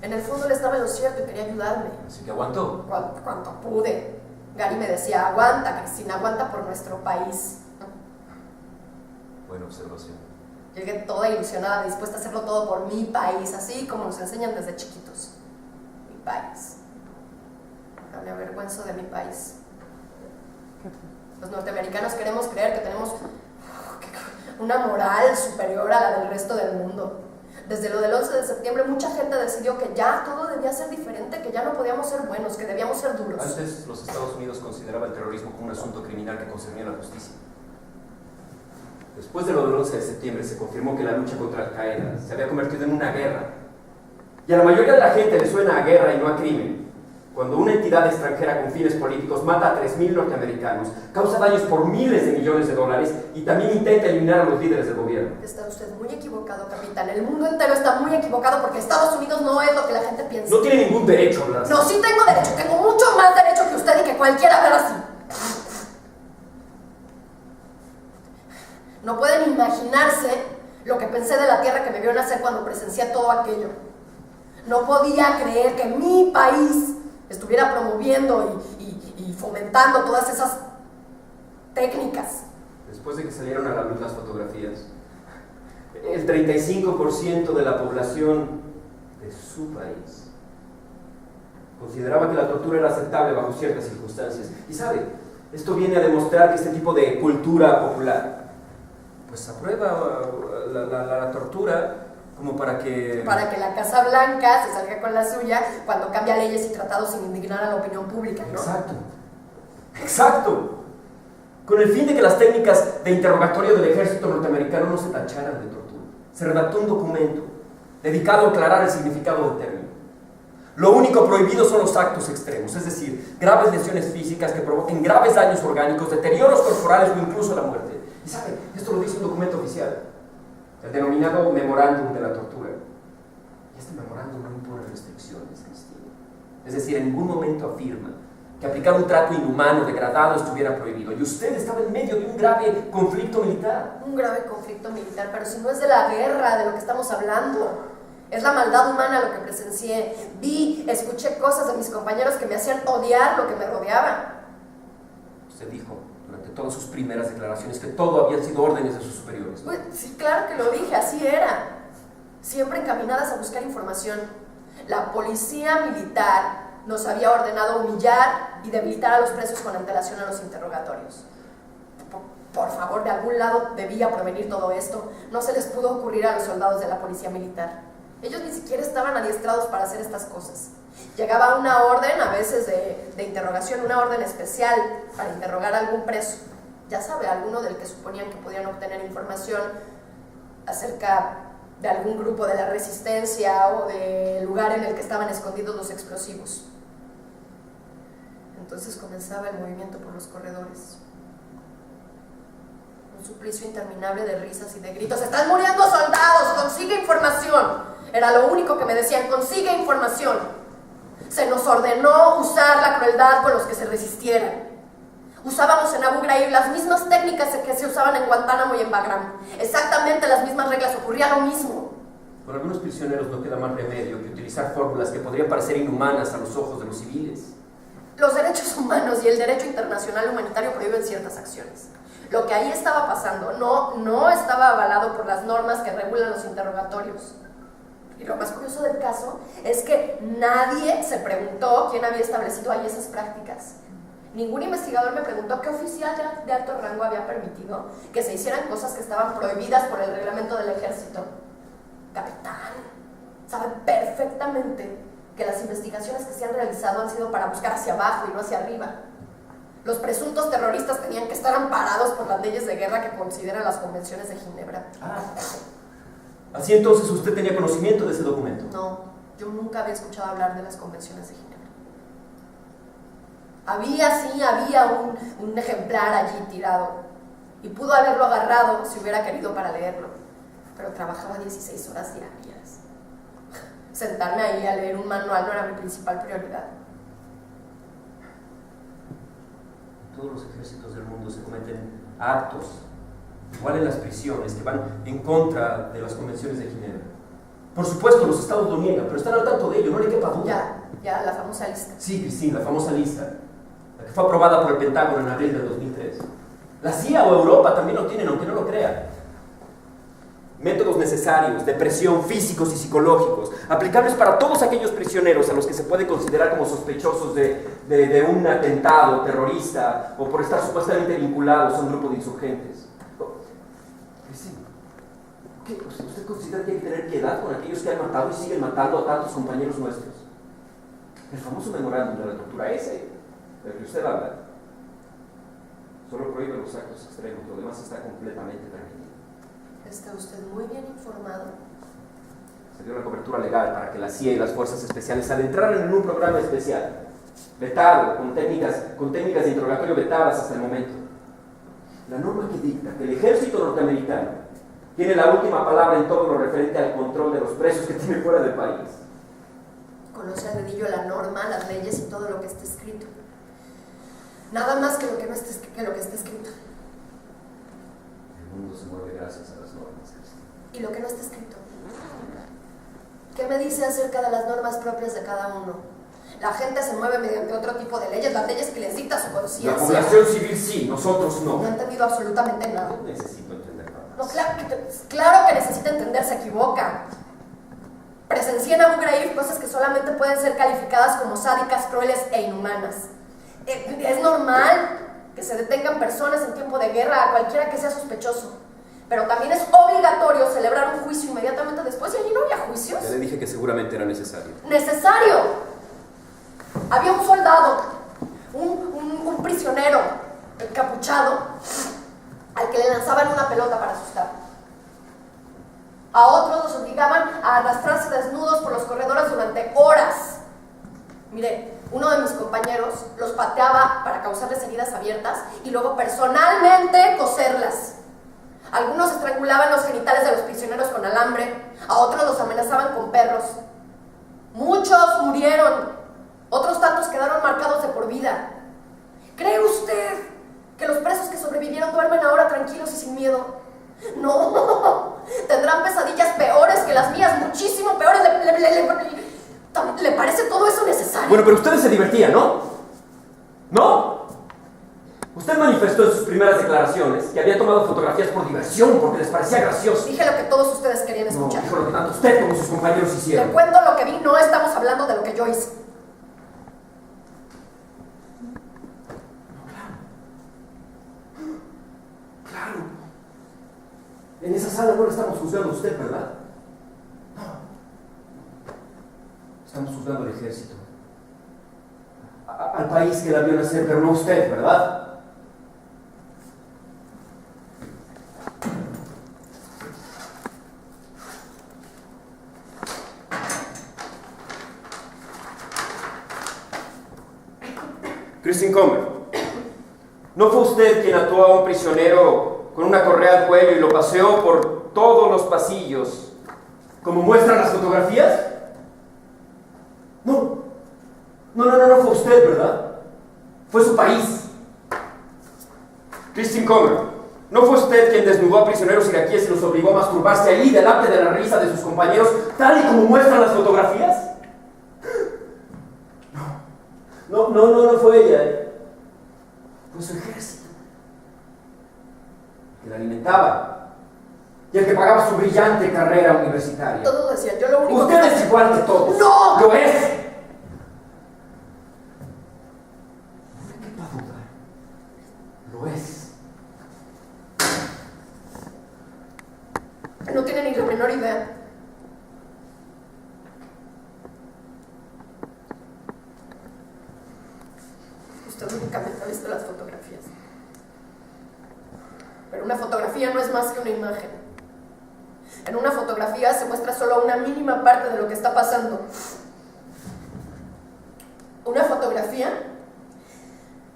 Speaker 4: En el fondo él estaba en lo cierto y quería ayudarme.
Speaker 3: Así que aguantó.
Speaker 4: Cuanto pude. Gary me decía, aguanta, Cristina, aguanta por nuestro país.
Speaker 3: Buena observación.
Speaker 4: Llegué toda ilusionada, dispuesta a hacerlo todo por mi país, así como nos enseñan desde chiquitos. Mi país. No me avergüenzo de mi país. Los norteamericanos queremos creer que tenemos una moral superior a la del resto del mundo. Desde lo del 11 de septiembre mucha gente decidió que ya todo debía ser diferente, que ya no podíamos ser buenos, que debíamos ser duros.
Speaker 3: Antes los Estados Unidos consideraban el terrorismo como un asunto criminal que concernía a la justicia. Después de lo del 11 de septiembre se confirmó que la lucha contra Al-Qaeda se había convertido en una guerra. Y a la mayoría de la gente le suena a guerra y no a crimen. Cuando una entidad extranjera con fines políticos mata a 3.000 norteamericanos, causa daños por miles de millones de dólares y también intenta eliminar a los líderes del gobierno.
Speaker 4: Está usted muy equivocado, capitán. El mundo entero está muy equivocado porque Estados Unidos no es lo que la gente piensa.
Speaker 3: No tiene ningún derecho a hablar así.
Speaker 4: No, sí tengo derecho. Tengo mucho más derecho que usted y que cualquiera hablar así. No pueden imaginarse lo que pensé de la tierra que me vio nacer cuando presencié todo aquello. No podía creer que mi país estuviera promoviendo y fomentando todas esas técnicas.
Speaker 3: Después de que salieron a la luz las fotografías, el 35% de la población de su país consideraba que la tortura era aceptable bajo ciertas circunstancias. Y sabe, esto viene a demostrar que este tipo de cultura popular pues aprueba la tortura como para que
Speaker 4: la Casa Blanca se salga con la suya cuando cambia leyes y tratados sin indignar a la opinión pública, ¿no?
Speaker 3: Exacto. Con el fin de que las técnicas de interrogatorio del ejército norteamericano no se tacharan de tortura. Se redactó un documento dedicado a aclarar el significado del término. Lo único prohibido son los actos extremos, es decir, graves lesiones físicas que provoquen graves daños orgánicos, deterioros corporales o incluso la muerte. Y sabe, esto lo dice un documento oficial, el denominado Memorándum de la Tortura. Y este memorándum no impone restricciones, Cristina. Es decir, en ningún momento afirma que aplicar un trato inhumano, degradado, estuviera prohibido. Y usted estaba en medio de un grave conflicto militar.
Speaker 4: Un grave conflicto militar, pero si no es de la guerra de lo que estamos hablando. Es la maldad humana lo que presencié. Escuché cosas de mis compañeros que me hacían odiar lo que me rodeaba.
Speaker 3: Usted dijo durante todas sus primeras declaraciones, que todo habían sido órdenes de sus superiores.
Speaker 4: Pues, sí, claro que lo dije, así era. Siempre encaminadas a buscar información. La policía militar nos había ordenado humillar y debilitar a los presos con antelación a los interrogatorios. Por favor, de algún lado debía provenir todo esto. No se les pudo ocurrir a los soldados de la policía militar. Ellos ni siquiera estaban adiestrados para hacer estas cosas. Llegaba una orden, a veces de interrogación, una orden especial para interrogar a algún preso. Ya sabe, alguno del que suponían que podían obtener información acerca de algún grupo de la resistencia o del lugar en el que estaban escondidos los explosivos. Entonces comenzaba el movimiento por los corredores. Un suplicio interminable de risas y de gritos. ¡Están muriendo soldados! ¡Consigue información! Era lo único que me decían, consigue información. Se nos ordenó usar la crueldad con los que se resistieran. Usábamos en Abu Ghraib las mismas técnicas que se usaban en Guantánamo y en Bagram. Exactamente las mismas reglas, ocurría lo mismo.
Speaker 3: Con algunos prisioneros no queda más remedio que utilizar fórmulas que podrían parecer inhumanas a los ojos de los civiles.
Speaker 4: Los derechos humanos y el derecho internacional humanitario prohíben ciertas acciones. Lo que ahí estaba pasando no estaba avalado por las normas que regulan los interrogatorios. Y lo más curioso del caso es que nadie se preguntó quién había establecido ahí esas prácticas. Ningún investigador me preguntó qué oficial de alto rango había permitido que se hicieran cosas que estaban prohibidas por el reglamento del ejército. Capitán, sabe perfectamente que las investigaciones que se han realizado han sido para buscar hacia abajo y no hacia arriba. Los presuntos terroristas tenían que estar amparados por las leyes de guerra que consideran las convenciones de Ginebra.
Speaker 3: Así entonces usted tenía conocimiento de ese documento.
Speaker 4: No, yo nunca había escuchado hablar de las convenciones de Ginebra. Había un ejemplar allí tirado y pudo haberlo agarrado si hubiera querido para leerlo, pero trabajaba 16 horas diarias. Sentarme ahí a leer un manual no era mi principal prioridad.
Speaker 3: En todos los ejércitos del mundo se cometen actos, igual en las prisiones, que van en contra de las convenciones de Ginebra. Por supuesto, los estados lo niegan, pero están al tanto de ello, no le quepa duda.
Speaker 4: Ya, la famosa lista.
Speaker 3: Sí, Cristina, la famosa lista, la que fue aprobada por el Pentágono en abril del 2003. La CIA o Europa también lo tienen, aunque no lo crean. Métodos necesarios de presión físicos y psicológicos, aplicables para todos aquellos prisioneros a los que se puede considerar como sospechosos de un atentado terrorista o por estar supuestamente vinculados a un grupo de insurgentes. ¿Qué? ¿Usted considera que hay que tener piedad con aquellos que han matado y siguen matando a tantos compañeros nuestros? El famoso memorándum de la tortura ese, del que usted habla, solo prohíbe los actos extremos, lo demás está completamente tranquilo.
Speaker 4: Está usted muy bien informado.
Speaker 3: Se dio la cobertura legal para que la CIA y las fuerzas especiales se adentraran en un programa especial, vetado, con técnicas de interrogatorio vetadas hasta el momento. La norma que dicta que el ejército norteamericano tiene la última palabra en todo lo referente al control de los presos que tiene fuera del país.
Speaker 4: Conoce al dedillo la norma, las leyes y todo lo que está escrito. Nada más que lo que está escrito.
Speaker 3: El mundo se mueve gracias a las normas.
Speaker 4: ¿Y lo que no está escrito? ¿Qué me dice acerca de las normas propias de cada uno? La gente se mueve mediante otro tipo de leyes, las leyes que les dicta su conciencia.
Speaker 3: La población civil sí, nosotros no.
Speaker 4: No he entendido absolutamente nada.
Speaker 3: No necesito entender nada.
Speaker 4: No, claro que necesita entender, se equivoca. Presencié en Abu Ghraib cosas que solamente pueden ser calificadas como sádicas, crueles e inhumanas. Es normal que se detengan personas en tiempo de guerra a cualquiera que sea sospechoso, pero también es obligatorio celebrar un juicio inmediatamente después, y allí no había juicios.
Speaker 3: Ya le dije que seguramente era necesario.
Speaker 4: ¡Necesario! Había un soldado, un prisionero encapuchado, al que le lanzaban una pelota para asustar. A otros los obligaban a arrastrarse desnudos por los corredores durante horas. Mire, uno de mis compañeros los pateaba para causarles heridas abiertas y luego personalmente coserlas. Algunos estrangulaban los genitales de los prisioneros con alambre, a otros los amenazaban con perros. Muchos murieron, otros tantos quedaron marcados de por vida. ¿Cree usted que los presos que sobrevivieron duermen ahora tranquilos y sin miedo? No, tendrán pesadillas peores que las mías, muchísimo peores. ¿Le parece todo eso necesario?
Speaker 3: Bueno, pero ustedes se divertían, ¿no? ¿No? Usted manifestó en sus primeras que había tomado fotografías por diversión, porque les parecía gracioso.
Speaker 4: Dije lo que todos ustedes querían escuchar.
Speaker 3: No, dijo lo que tanto usted como sus compañeros hicieron.
Speaker 4: Le cuento lo que vi, no estamos hablando de lo que yo hice.
Speaker 3: Claro. En esa sala no le estamos juzgando a usted, ¿verdad? No. Estamos juzgando al ejército. Al país que la vio nacer, pero no a usted, ¿verdad? Christine Comer, ¿no fue usted quien ató a un prisionero con una correa al cuello y lo paseó por todos los pasillos, como muestran las fotografías? No fue usted, ¿verdad? Fue su país. Christine Comer, ¿no fue usted quien desnudó a prisioneros iraquíes y los obligó a masturbarse ahí delante de la risa de sus compañeros, tal y como muestran las fotografías? No fue ella. Fue su ejército. Que la alimentaba. Y el que pagaba su brillante carrera universitaria.
Speaker 4: Todos decían, yo lo único
Speaker 3: Usted
Speaker 4: que...
Speaker 3: es igual que todos.
Speaker 4: ¡No!
Speaker 3: ¡Lo es! No me quepa duda. Lo es.
Speaker 4: No tiene ni la menor idea. Usted únicamente ha visto las fotografías. Pero una fotografía no es más que una imagen. En una fotografía se muestra solo una mínima parte de lo que está pasando. Una fotografía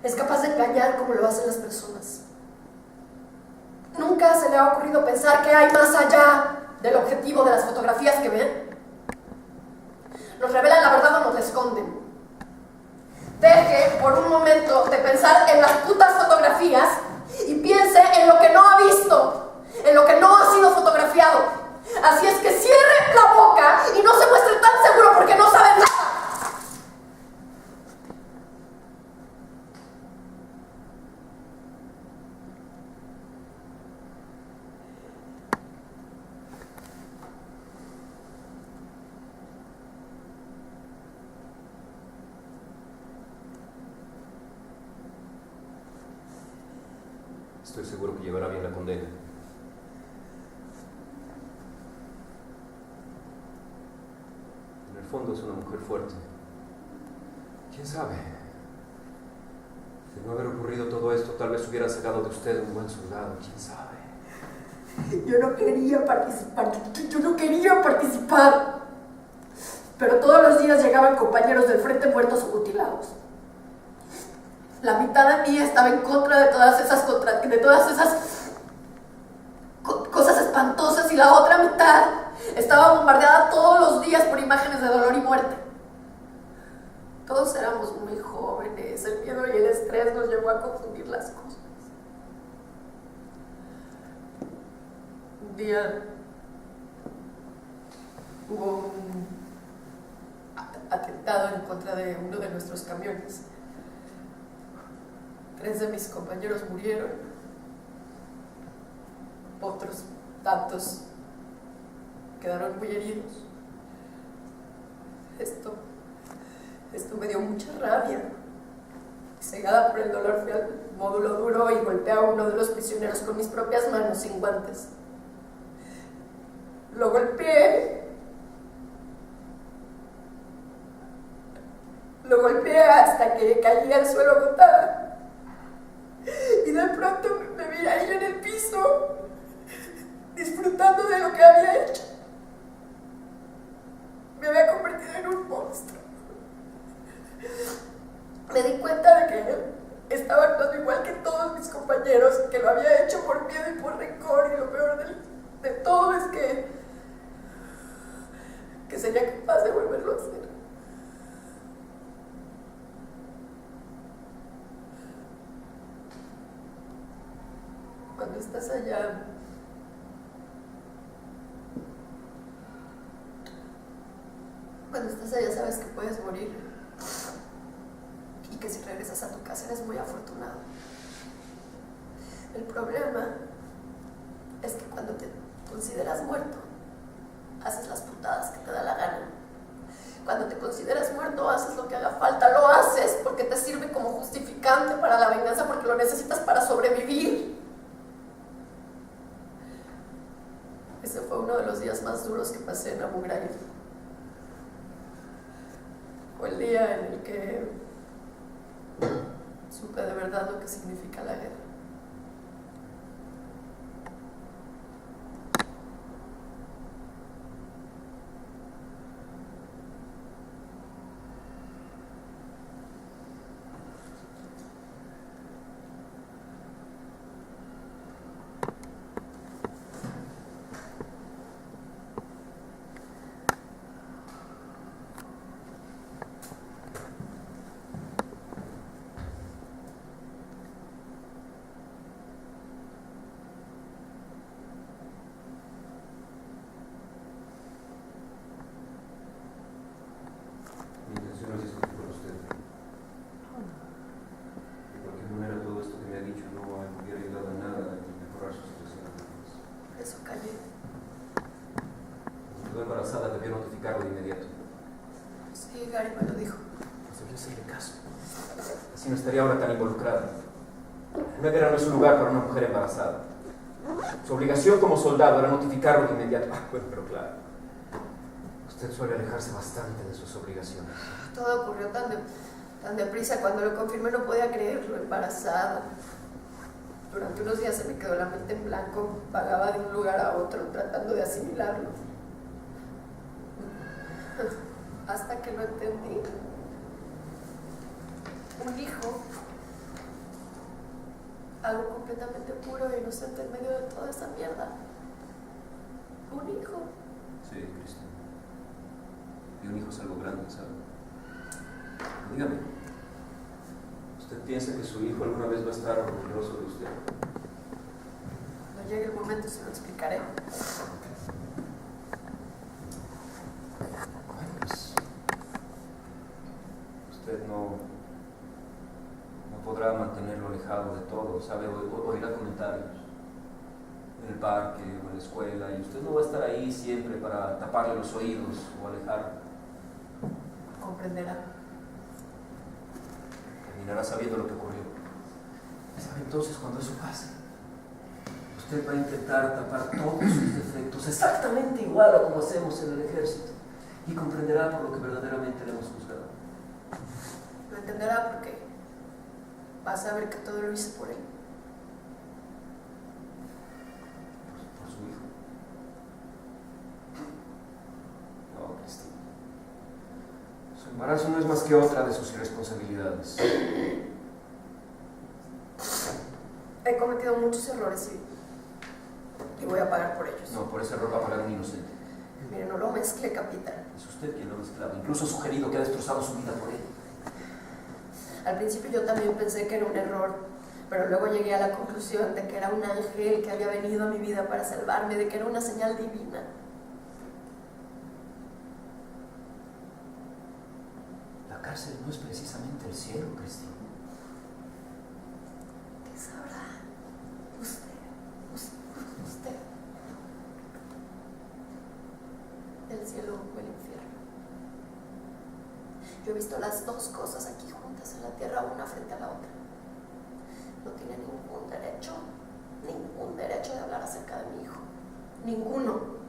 Speaker 4: es capaz de engañar como lo hacen las personas. ¿Nunca se le ha ocurrido pensar que hay más allá del objetivo de las fotografías que ven? ¿Nos revelan la verdad o nos la esconden? Deje por un momento de pensar en las putas fotografías y piense en lo que no ha visto, en lo que no ha sido fotografiado. Así es que cierre la boca y no se muestre tan seguro porque no sabe nada.
Speaker 3: Estoy seguro que llevará bien la condena. En el fondo es una mujer fuerte. ¿Quién sabe? De no haber ocurrido todo esto, tal vez hubiera sacado de usted un buen soldado. ¿Quién sabe?
Speaker 4: Yo no quería participar. Pero todos los días llegaban compañeros del frente muertos o mutilados. La mitad de mí estaba en contra de todas esas cosas espantosas y la otra mitad estaba bombardeada todos los días por imágenes de dolor y muerte. Todos éramos muy jóvenes, el miedo y el estrés nos llevó a confundir las cosas. Un día hubo un atentado en contra de uno de nuestros camiones. 3 de mis compañeros murieron, otros tantos quedaron muy heridos. Esto me dio mucha rabia. Cegada por el dolor, fui al módulo duro y golpeé a uno de los prisioneros con mis propias manos, sin guantes. Lo golpeé hasta que caí al suelo agotada. Y de pronto me vi ahí en el piso, disfrutando de lo que había hecho. Me había convertido en un monstruo. Me di cuenta de que estaba actuando igual que todos mis compañeros, que lo había hecho por miedo y por rencor, y lo peor de todo es que sería capaz de volverlo a hacer. Cuando estás allá, sabes que puedes morir y que si regresas a tu casa eres muy afortunado. El problema es que cuando te consideras muerto, haces las putadas que te da la gana. Cuando te consideras muerto, haces lo que haga falta. Lo haces porque te sirve como justificante para la venganza, porque lo necesitas para sobrevivir. Ese fue uno de los días más duros que pasé en Abu Ghraib. Fue el día en el que supe de verdad lo que significa la guerra.
Speaker 3: Embarazada, debió notificarlo de inmediato.
Speaker 4: Sí, Gary me lo dijo.
Speaker 3: Pues debió hacerle caso. Así no estaría ahora tan involucrada. Una guerra no es un lugar para una mujer embarazada. Su obligación como soldado era notificarlo de inmediato. Bueno, pero claro. Usted suele alejarse bastante de sus obligaciones.
Speaker 4: Todo ocurrió tan deprisa. Cuando lo confirmé no podía creerlo, embarazada. Durante unos días se me quedó la mente en blanco. Vagaba de un lugar a otro tratando de asimilarlo. Hasta que lo entendí. Un hijo. Algo completamente puro e inocente en medio de toda esa mierda. Un hijo.
Speaker 3: Sí, Cristina. Y un hijo es algo grande, ¿sabe? Pero dígame, ¿usted piensa que su hijo alguna vez va a estar orgulloso de usted?
Speaker 4: Cuando llegue el momento se lo explicaré.
Speaker 3: Usted no podrá mantenerlo alejado de todo, ¿sabe? Oirá comentarios en el parque o en la escuela y usted no va a estar ahí siempre para taparle los oídos o alejarlo.
Speaker 4: Comprenderá.
Speaker 3: Terminará sabiendo lo que ocurrió. ¿Sabe? Entonces, cuando eso pase, usted va a intentar tapar todos sus defectos exactamente igual a como hacemos en el ejército y comprenderá por lo que verdaderamente le hemos juzgado.
Speaker 4: Lo entenderá porque va a saber que todo lo hice por él.
Speaker 3: Por su hijo. No, Cristina. Su embarazo no es más que otra de sus irresponsabilidades.
Speaker 4: He cometido muchos errores y voy a pagar por ellos.
Speaker 3: No, por ese error va a pagar un inocente.
Speaker 4: Mire, no lo mezcle, capitán.
Speaker 3: Es usted quien lo ha mezclado. Incluso ha sugerido que ha destrozado su vida por él.
Speaker 4: Al principio yo también pensé que era un error, pero luego llegué a la conclusión de que era un ángel que había venido a mi vida para salvarme, de que era una señal divina.
Speaker 3: La cárcel no es precisamente el cielo, Cristina.
Speaker 4: ¿Qué sabrá usted? ¿El cielo o el infierno? Yo he visto las dos cosas aquí juntas en la tierra, una frente a la otra. No tiene ningún derecho de hablar acerca de mi hijo. Ninguno.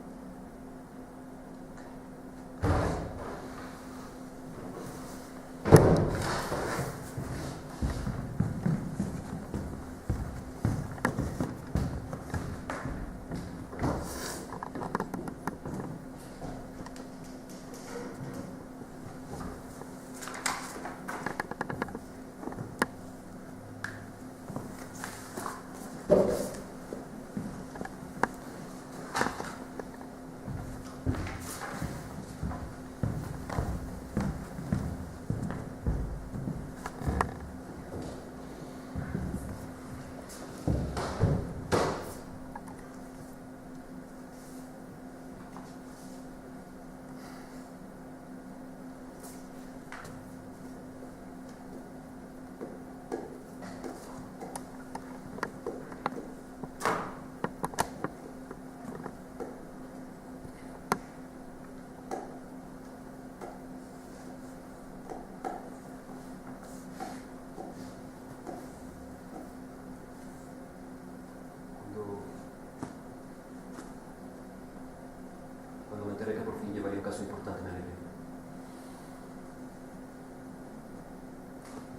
Speaker 3: caso importante en el equipo.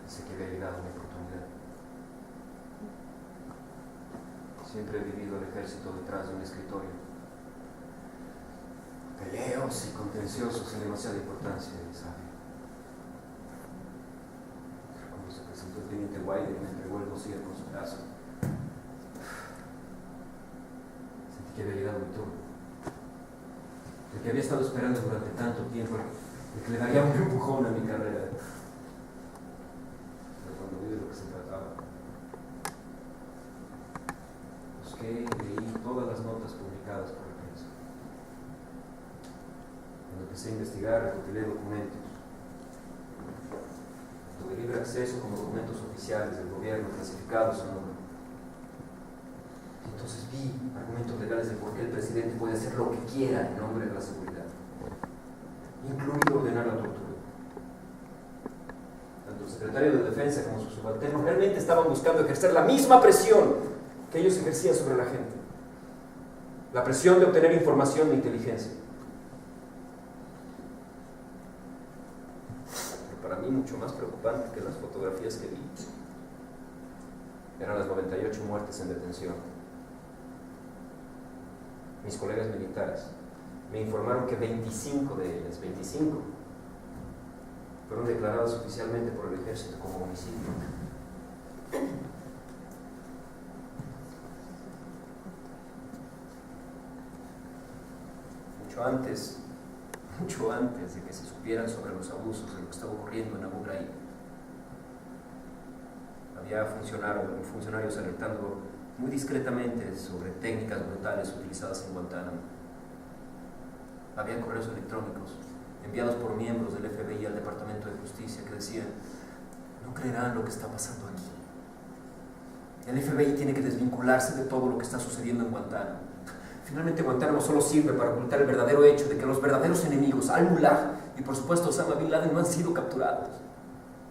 Speaker 3: Pensé que había llegado mi oportunidad. Siempre he vivido el ejército detrás de un escritorio. Peleos y contenciosos sin demasiada importancia, ¿sabe? Cuando se presentó el teniente Wilder y me entregó el dossier con su brazo, sentí que había llegado mi turno. El que había estado esperando durante tanto tiempo, el que le daría un empujón a mi carrera. Pero cuando vi de lo que se trataba, busqué y leí todas las notas publicadas por la prensa. Cuando empecé a investigar, recopilé documentos. Tuve libre acceso como documentos oficiales del gobierno clasificados o no. Entonces vi argumentos legales de por qué el presidente puede hacer lo que quiera en nombre de la seguridad, incluido ordenar la tortura. Tanto el secretario de Defensa como sus subalternos realmente estaban buscando ejercer la misma presión que ellos ejercían sobre la gente. La presión de obtener información de inteligencia. Pero para mí mucho más preocupante que las fotografías que vi eran las 98 muertes en detención. Mis colegas militares me informaron que 25 de ellas, 25, fueron declaradas oficialmente por el ejército como homicidio. Mucho antes de que se supieran sobre los abusos de lo que estaba ocurriendo en Abu Ghraib, había funcionarios alertando muy discretamente sobre técnicas brutales utilizadas en Guantánamo. Había correos electrónicos enviados por miembros del FBI al Departamento de Justicia que decían: no creerán lo que está pasando aquí. El FBI tiene que desvincularse de todo lo que está sucediendo en Guantánamo. Finalmente Guantánamo solo sirve para ocultar el verdadero hecho de que los verdaderos enemigos, Al-Mullah y por supuesto Osama Bin Laden, no han sido capturados.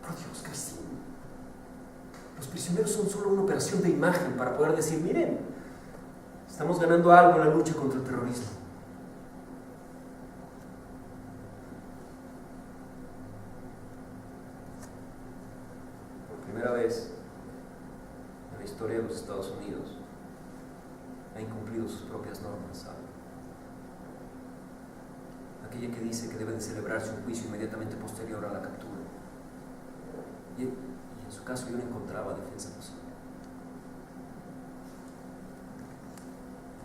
Speaker 3: Por Dios, Christine, los prisioneros son solo una operación de imagen para poder decir: miren, estamos ganando algo en la lucha contra el terrorismo. Por primera vez en la historia de los Estados Unidos ha incumplido sus propias normas, ¿sabe? Aquella que dice que debe de celebrarse un juicio inmediatamente posterior a la captura. Y en su caso yo no encontraba defensa posible.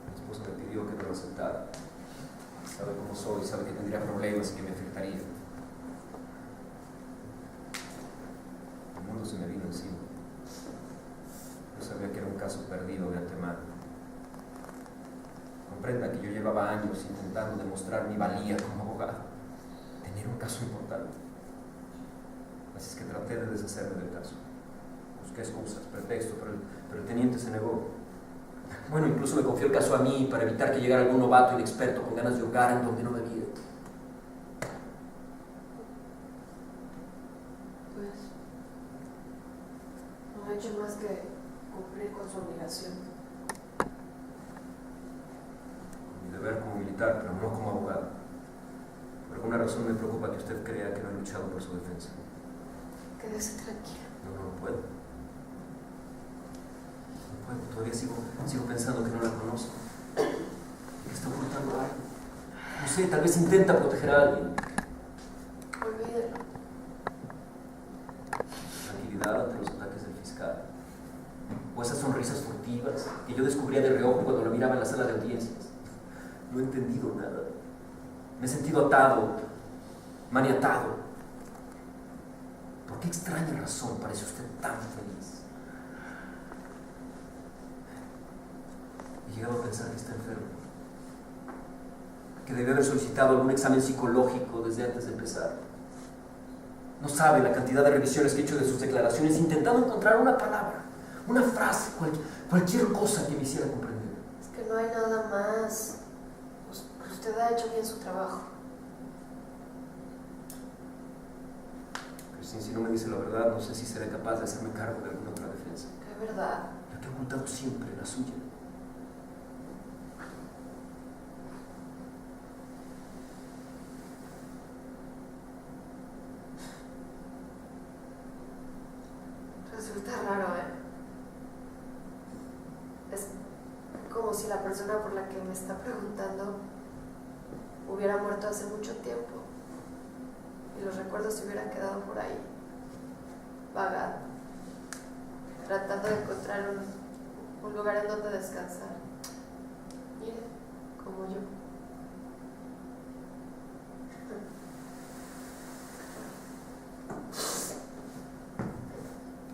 Speaker 3: Mi esposa me pidió que no lo aceptara. Sabe cómo soy, sabe que tendría problemas y que me afectaría. El mundo se me vino encima. Yo sabía que era un caso perdido de antemano. Comprenda que yo llevaba años intentando demostrar mi valía como abogado. Tenía un caso importante. Así es que traté de deshacerme del caso. Busqué excusas, pretextos, pero el teniente se negó. Bueno, incluso me confió el caso a mí para evitar que llegara algún novato inexperto con ganas de hurgar en donde no debía.
Speaker 4: Pues no ha hecho más que cumplir con su obligación.
Speaker 3: Mi deber como militar, pero no como abogado. Por alguna razón me preocupa que usted crea que no he luchado por su defensa.
Speaker 4: Quédese tranquilo.
Speaker 3: No puedo. Todavía sigo pensando que no la conozco. Que está ocultando algo. No sé, tal vez intenta proteger a alguien.
Speaker 4: Olvídelo.
Speaker 3: Tranquilidad ante los ataques del fiscal. O esas sonrisas furtivas que yo descubría de reojo cuando la miraba en la sala de audiencias. No he entendido nada. Me he sentido atado, maniatado. ¿Por qué extraña razón parece usted tan feliz? He llegado a pensar que está enfermo, que debe haber solicitado algún examen psicológico desde antes de empezar. No sabe la cantidad de revisiones que he hecho de sus declaraciones intentando encontrar una palabra, una frase, cualquier cosa que me hiciera comprender.
Speaker 4: Es que no hay nada más. Usted ha hecho bien su trabajo.
Speaker 3: Christine, si no me dice la verdad, no sé si seré capaz de hacerme cargo de alguna otra defensa.
Speaker 4: ¿Qué verdad?
Speaker 3: La que he ocultado siempre, la suya.
Speaker 4: Esto está raro, Es como si la persona por la que me está preguntando hubiera muerto hace mucho tiempo y los recuerdos se hubieran quedado por ahí, vagando, tratando de encontrar un lugar en donde descansar. Mire, como yo.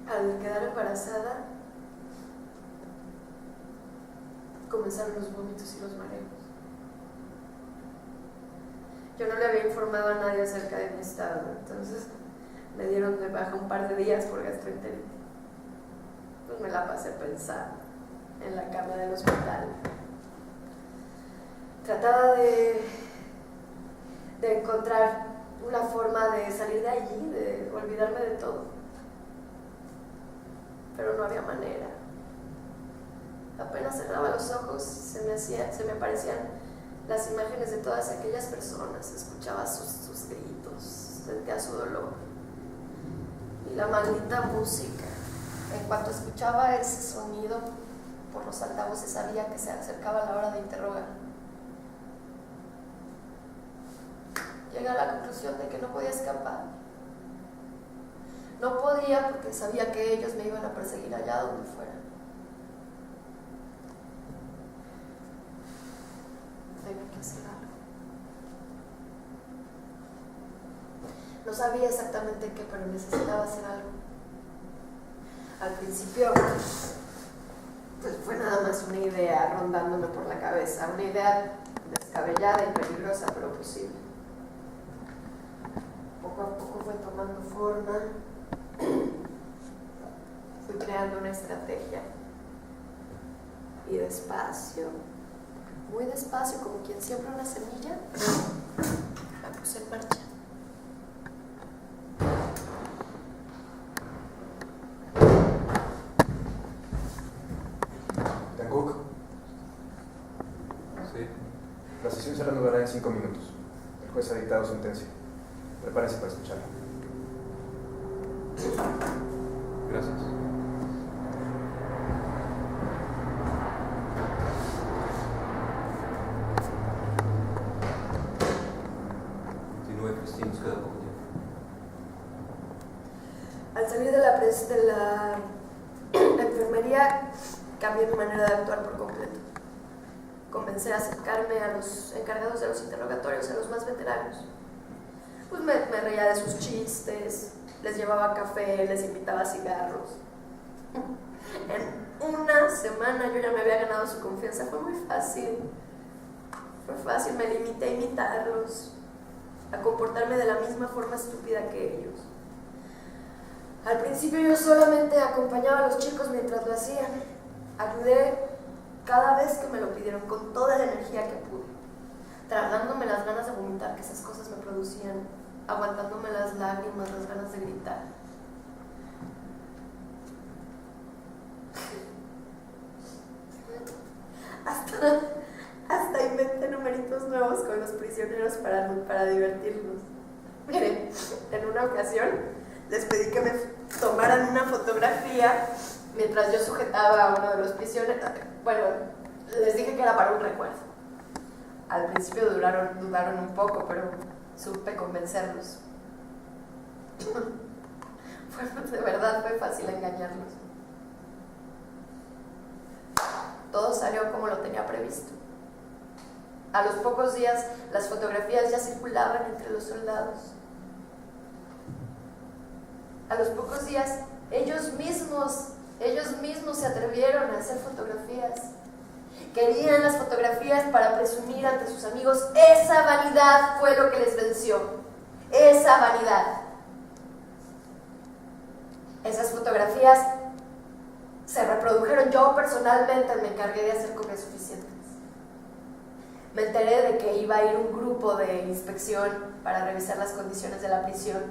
Speaker 4: Al quedar embarazada, comenzaron los vómitos y los mareos. Yo no le había informado a nadie acerca de mi estado, entonces me dieron de baja un par de días por gastroenteritis. Pues me la pasé pensando en la cama del hospital. Trataba de encontrar una forma de salir de allí, de olvidarme de todo. Pero no había manera. Apenas cerraba los ojos, se me aparecían las imágenes de todas aquellas personas, escuchaba sus gritos, sentía su dolor. Y la maldita música. En cuanto escuchaba ese sonido por los altavoces, sabía que se acercaba la hora de interrogar. Llegué a la conclusión de que no podía escapar. No podía porque sabía que ellos me iban a perseguir allá donde fuera. Tenía que hacer algo. No sabía exactamente qué, pero necesitaba hacer algo. Al principio, pues fue nada más una idea rondándome por la cabeza, una idea descabellada y peligrosa, pero posible. Poco a poco fue tomando forma. Fui creando una estrategia y despacio, muy despacio, como quien siembra una semilla, la puse en marcha.
Speaker 3: ¿Tanguk? Sí. La sesión se reanudará en 5 minutos. El juez ha dictado sentencia. Prepárense para escucharla. Gracias. Continúe, Cristina, nos queda poco tiempo.
Speaker 4: Al salir de la enfermería, cambié mi manera de actuar por completo. Comencé a acercarme a los encargados de los interrogatorios, a los más veteranos. Pues me reía de sus chistes, les llevaba café, les invitaba cigarros. En una semana yo ya me había ganado su confianza, fue muy fácil. Fue fácil, me limité a imitarlos, a comportarme de la misma forma estúpida que ellos. Al principio yo solamente acompañaba a los chicos mientras lo hacían. Ayudé cada vez que me lo pidieron con toda la energía que pude, tragándome las ganas de vomitar que esas cosas me producían, aguantándome las lágrimas, las ganas de gritar. Hasta inventé numeritos nuevos con los prisioneros para divertirlos. Miren, en una ocasión les pedí que me tomaran una fotografía mientras yo sujetaba a uno de los prisioneros. Bueno, les dije que era para un recuerdo. Al principio dudaron un poco, pero supe convencerlos. De verdad fue fácil engañarlos. Todo salió como lo tenía previsto. A los pocos días, las fotografías ya circulaban entre los soldados. A los pocos días, ellos mismos se atrevieron a hacer fotografías. Querían las fotografías para presumir ante sus amigos. Esa vanidad fue lo que les venció. Esa vanidad. Esas fotografías se reprodujeron. Yo personalmente me encargué de hacer copias suficientes. Me enteré de que iba a ir un grupo de inspección para revisar las condiciones de la prisión.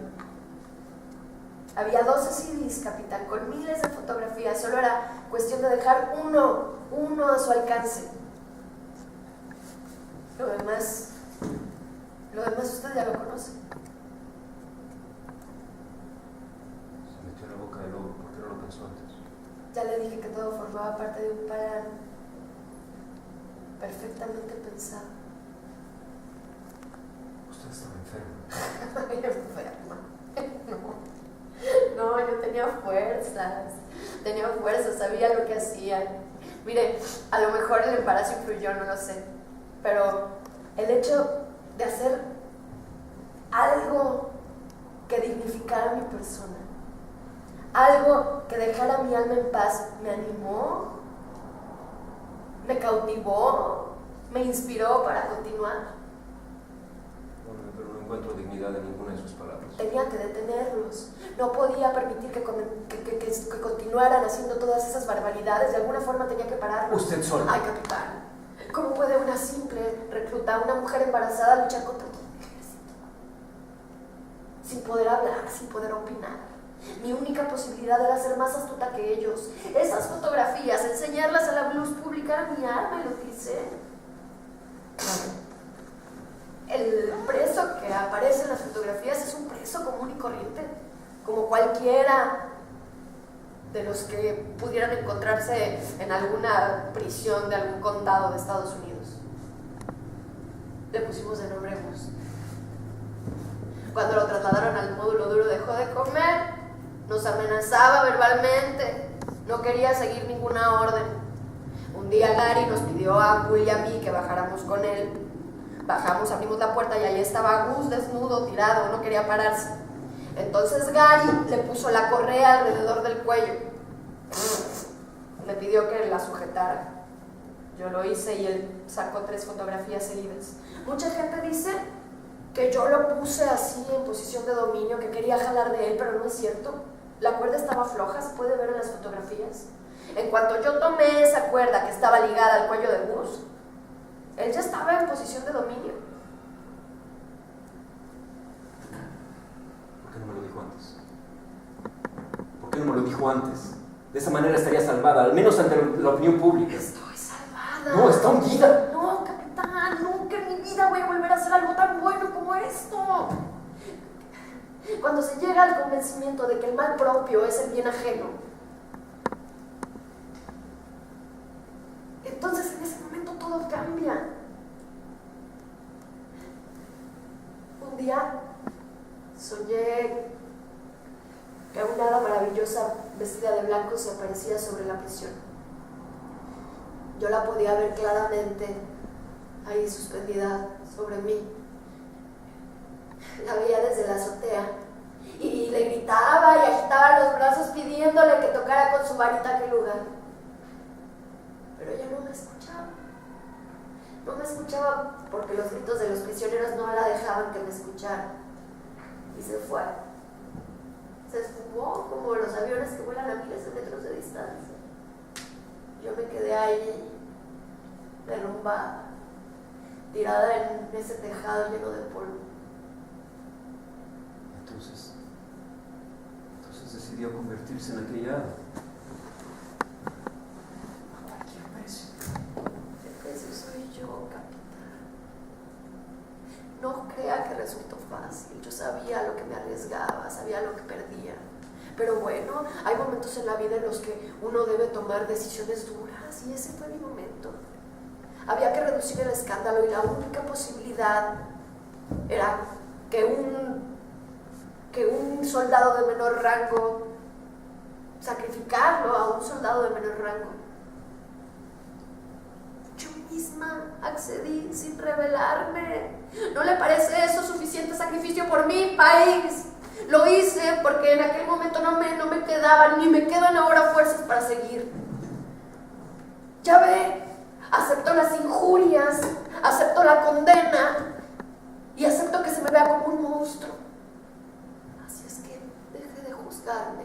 Speaker 4: Había 12 CDs, capitán, con miles de fotografías. Solo era cuestión de dejar uno a su alcance. Lo demás usted ya lo conoce.
Speaker 3: Se metió en la boca del lobo, ¿por qué no lo pensó
Speaker 4: todo formaba parte de un plan perfectamente pensado.
Speaker 3: Usted estaba enferma.
Speaker 4: Enferma. No, yo tenía fuerzas, sabía lo que hacía. Mire, a lo mejor el embarazo influyó, no lo sé, pero el hecho de hacer algo que dignificara mi persona, algo que dejara mi alma en paz, me animó, me cautivó, me inspiró para continuar.
Speaker 3: Bueno, pero no encuentro dignidad en ninguna de sus palabras.
Speaker 4: Tenía que detenerlos. No podía permitir que continuaran haciendo todas esas barbaridades. De alguna forma tenía que pararlos.
Speaker 3: Usted sola.
Speaker 4: Ay, capitán, ¿cómo puede una simple recluta, una mujer embarazada, luchar contra todo un ejército? Sin poder hablar, sin poder opinar. Mi única posibilidad era ser más astuta que ellos. Esas fotografías, enseñarlas a la luz pública era mi arma, y lo utilicé. El preso que aparece en las fotografías es un preso común y corriente, como cualquiera de los que pudieran encontrarse en alguna prisión de algún condado de Estados Unidos. Le pusimos de nombre Gus. Cuando lo trasladaron al módulo duro dejó de comer, nos amenazaba verbalmente, no quería seguir ninguna orden. Un día Gary nos pidió a Will y a mí que bajáramos con él. Bajamos, abrimos la puerta y ahí estaba Gus desnudo, tirado, no quería pararse. Entonces Gary le puso la correa alrededor del cuello. Me pidió que la sujetara. Yo lo hice y él sacó 3 fotografías seguidas. Mucha gente dice que yo lo puse así en posición de dominio, que quería jalar de él, pero no es cierto. La cuerda estaba floja, se puede ver en las fotografías. En cuanto yo tomé esa cuerda que estaba ligada al cuello de Gus, él ya estaba en posición de dominio.
Speaker 3: ¿Por qué no me lo dijo antes? ¿Por qué no me lo dijo antes? De esa manera estaría salvada, al menos ante la opinión pública.
Speaker 4: Estoy salvada.
Speaker 3: No, está hundida.
Speaker 4: No, capitán, nunca en mi vida voy a volver a hacer algo tan bueno como esto. Cuando se llega al convencimiento de que el mal propio es el bien ajeno, entonces en ese momento todo cambia. Un día soñé que una hada maravillosa vestida de blanco se aparecía sobre la prisión. Yo la podía ver claramente ahí suspendida sobre mí. La veía desde la azotea y le gritaba y agitaba los brazos pidiéndole que tocara con su varita aquel lugar. Pero ella no me escuchaba. No me escuchaba porque los gritos de los prisioneros no la dejaban que me escuchara. Y se fue. Se esfumó como los aviones que vuelan a miles de metros de distancia. Yo me quedé ahí, derrumbada, tirada en ese tejado lleno de polvo.
Speaker 3: Entonces decidió convertirse en aquella hada.
Speaker 4: A cualquier precio. El precio soy yo, capitán. No crea que resultó fácil. Yo sabía lo que me arriesgaba, sabía lo que perdía. Pero bueno, hay momentos en la vida en los que uno debe tomar decisiones duras, y ese fue mi momento. Había que reducir el escándalo y la única posibilidad era que un soldado de menor rango, sacrificarlo a un soldado de menor rango. Yo misma accedí sin rebelarme. ¿No le parece eso suficiente sacrificio por mi país? Lo hice porque en aquel momento no me quedaban, ni me quedan ahora fuerzas para seguir. Ya ve, acepto las injurias, acepto la condena y acepto que se me vea como un monstruo. Así es que deje de juzgarme,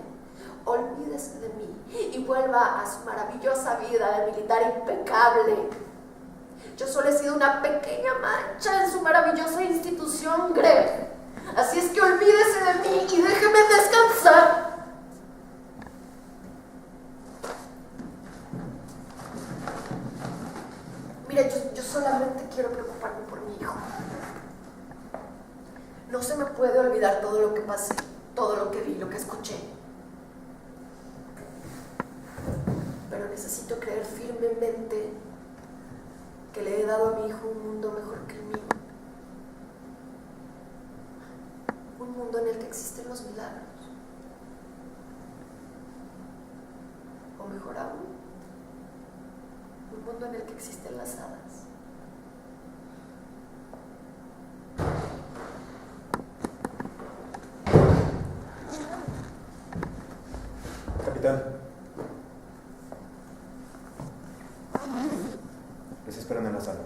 Speaker 4: olvídese de mí y vuelva a su maravillosa vida de militar impecable. Yo solo he sido una pequeña mancha en su maravillosa institución, Greg. Así es que olvídese de mí y déjeme descansar. Mire, yo solamente quiero preocuparme por mi hijo. No se me puede olvidar todo lo que pasé, todo lo que vi, lo que escuché. pero necesito creer firmemente que le he dado a mi hijo un mundo mejor que el mío. Un mundo en el que existen los milagros. O mejor aún, un mundo en el que existen las hadas.
Speaker 5: Capitán. Les esperan en la sala.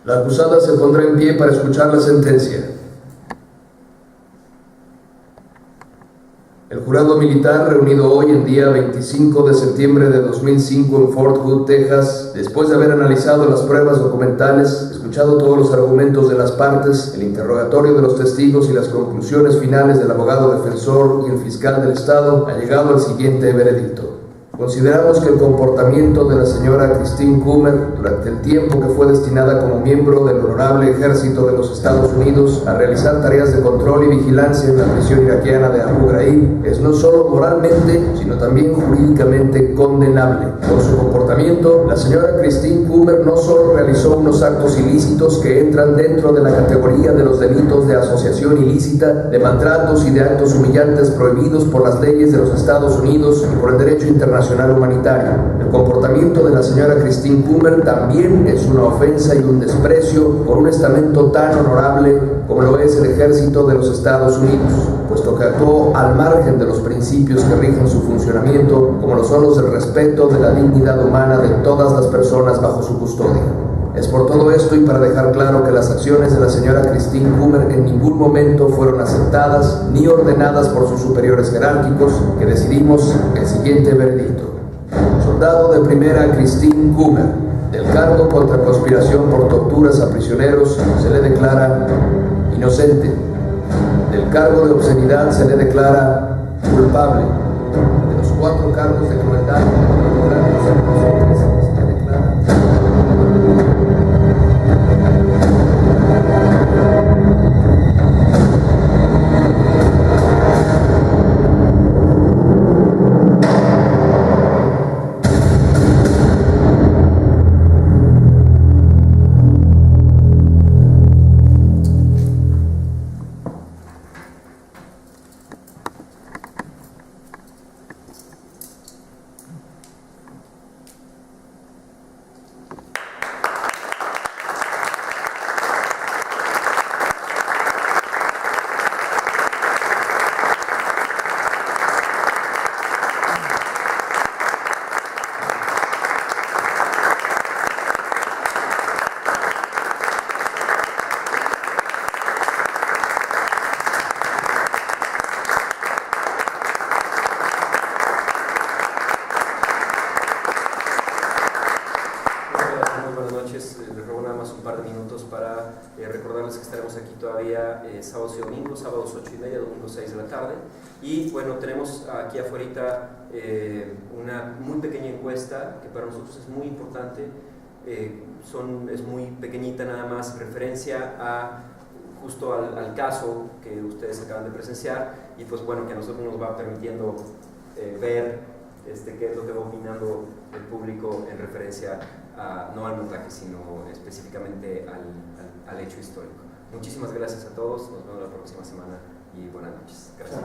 Speaker 6: La acusada se pondrá en pie para escuchar la sentencia. El jurado militar, reunido hoy en día 25 de septiembre de 2005 en Fort Hood, Texas, después de haber analizado las pruebas documentales, escuchado todos los argumentos de las partes, el interrogatorio de los testigos y las conclusiones finales del abogado defensor y el fiscal del Estado, ha llegado al siguiente veredicto. Consideramos que el comportamiento de la señora Christine Coomer durante el tiempo que fue destinada como miembro del Honorable Ejército de los Estados Unidos a realizar tareas de control y vigilancia en la prisión iraquiana de Abu Ghraib es no solo moralmente, sino también jurídicamente condenable. Por su comportamiento, la señora Christine Coomer no solo realizó unos actos ilícitos que entran dentro de la categoría de los delitos de asociación ilícita, de maltratos y de actos humillantes prohibidos por las leyes de los Estados Unidos y por el derecho internacional humanitario. El comportamiento de la señora Christine Coomer también es una ofensa y un desprecio por un estamento tan honorable como lo es el Ejército de los Estados Unidos, puesto que actuó al margen de los principios que rigen su funcionamiento, como lo son los del respeto de la dignidad humana de todas las personas bajo su custodia. Es por todo esto y para dejar claro que las acciones de la señora Christine Coomer en ningún momento fueron aceptadas ni ordenadas por sus superiores jerárquicos, que decidimos el siguiente veredicto. Soldado de primera Christine Coomer, del cargo contra conspiración por torturas a prisioneros se le declara inocente. Del cargo de obscenidad se le declara culpable. De los 4 cargos de crueldad se le declara
Speaker 3: recordarles que estaremos aquí todavía sábados y domingos, sábados 8:30, domingos 6 de la tarde. Y bueno, tenemos aquí afuera una muy pequeña encuesta que para nosotros es muy importante. Es muy pequeñita nada más, referencia a justo al caso que ustedes acaban de presenciar, y pues bueno, que a nosotros nos va permitiendo ver qué es lo que va opinando el público en referencia no al montaje, sino específicamente al hecho histórico. Muchísimas gracias a todos, nos vemos la próxima semana y buenas noches. Gracias.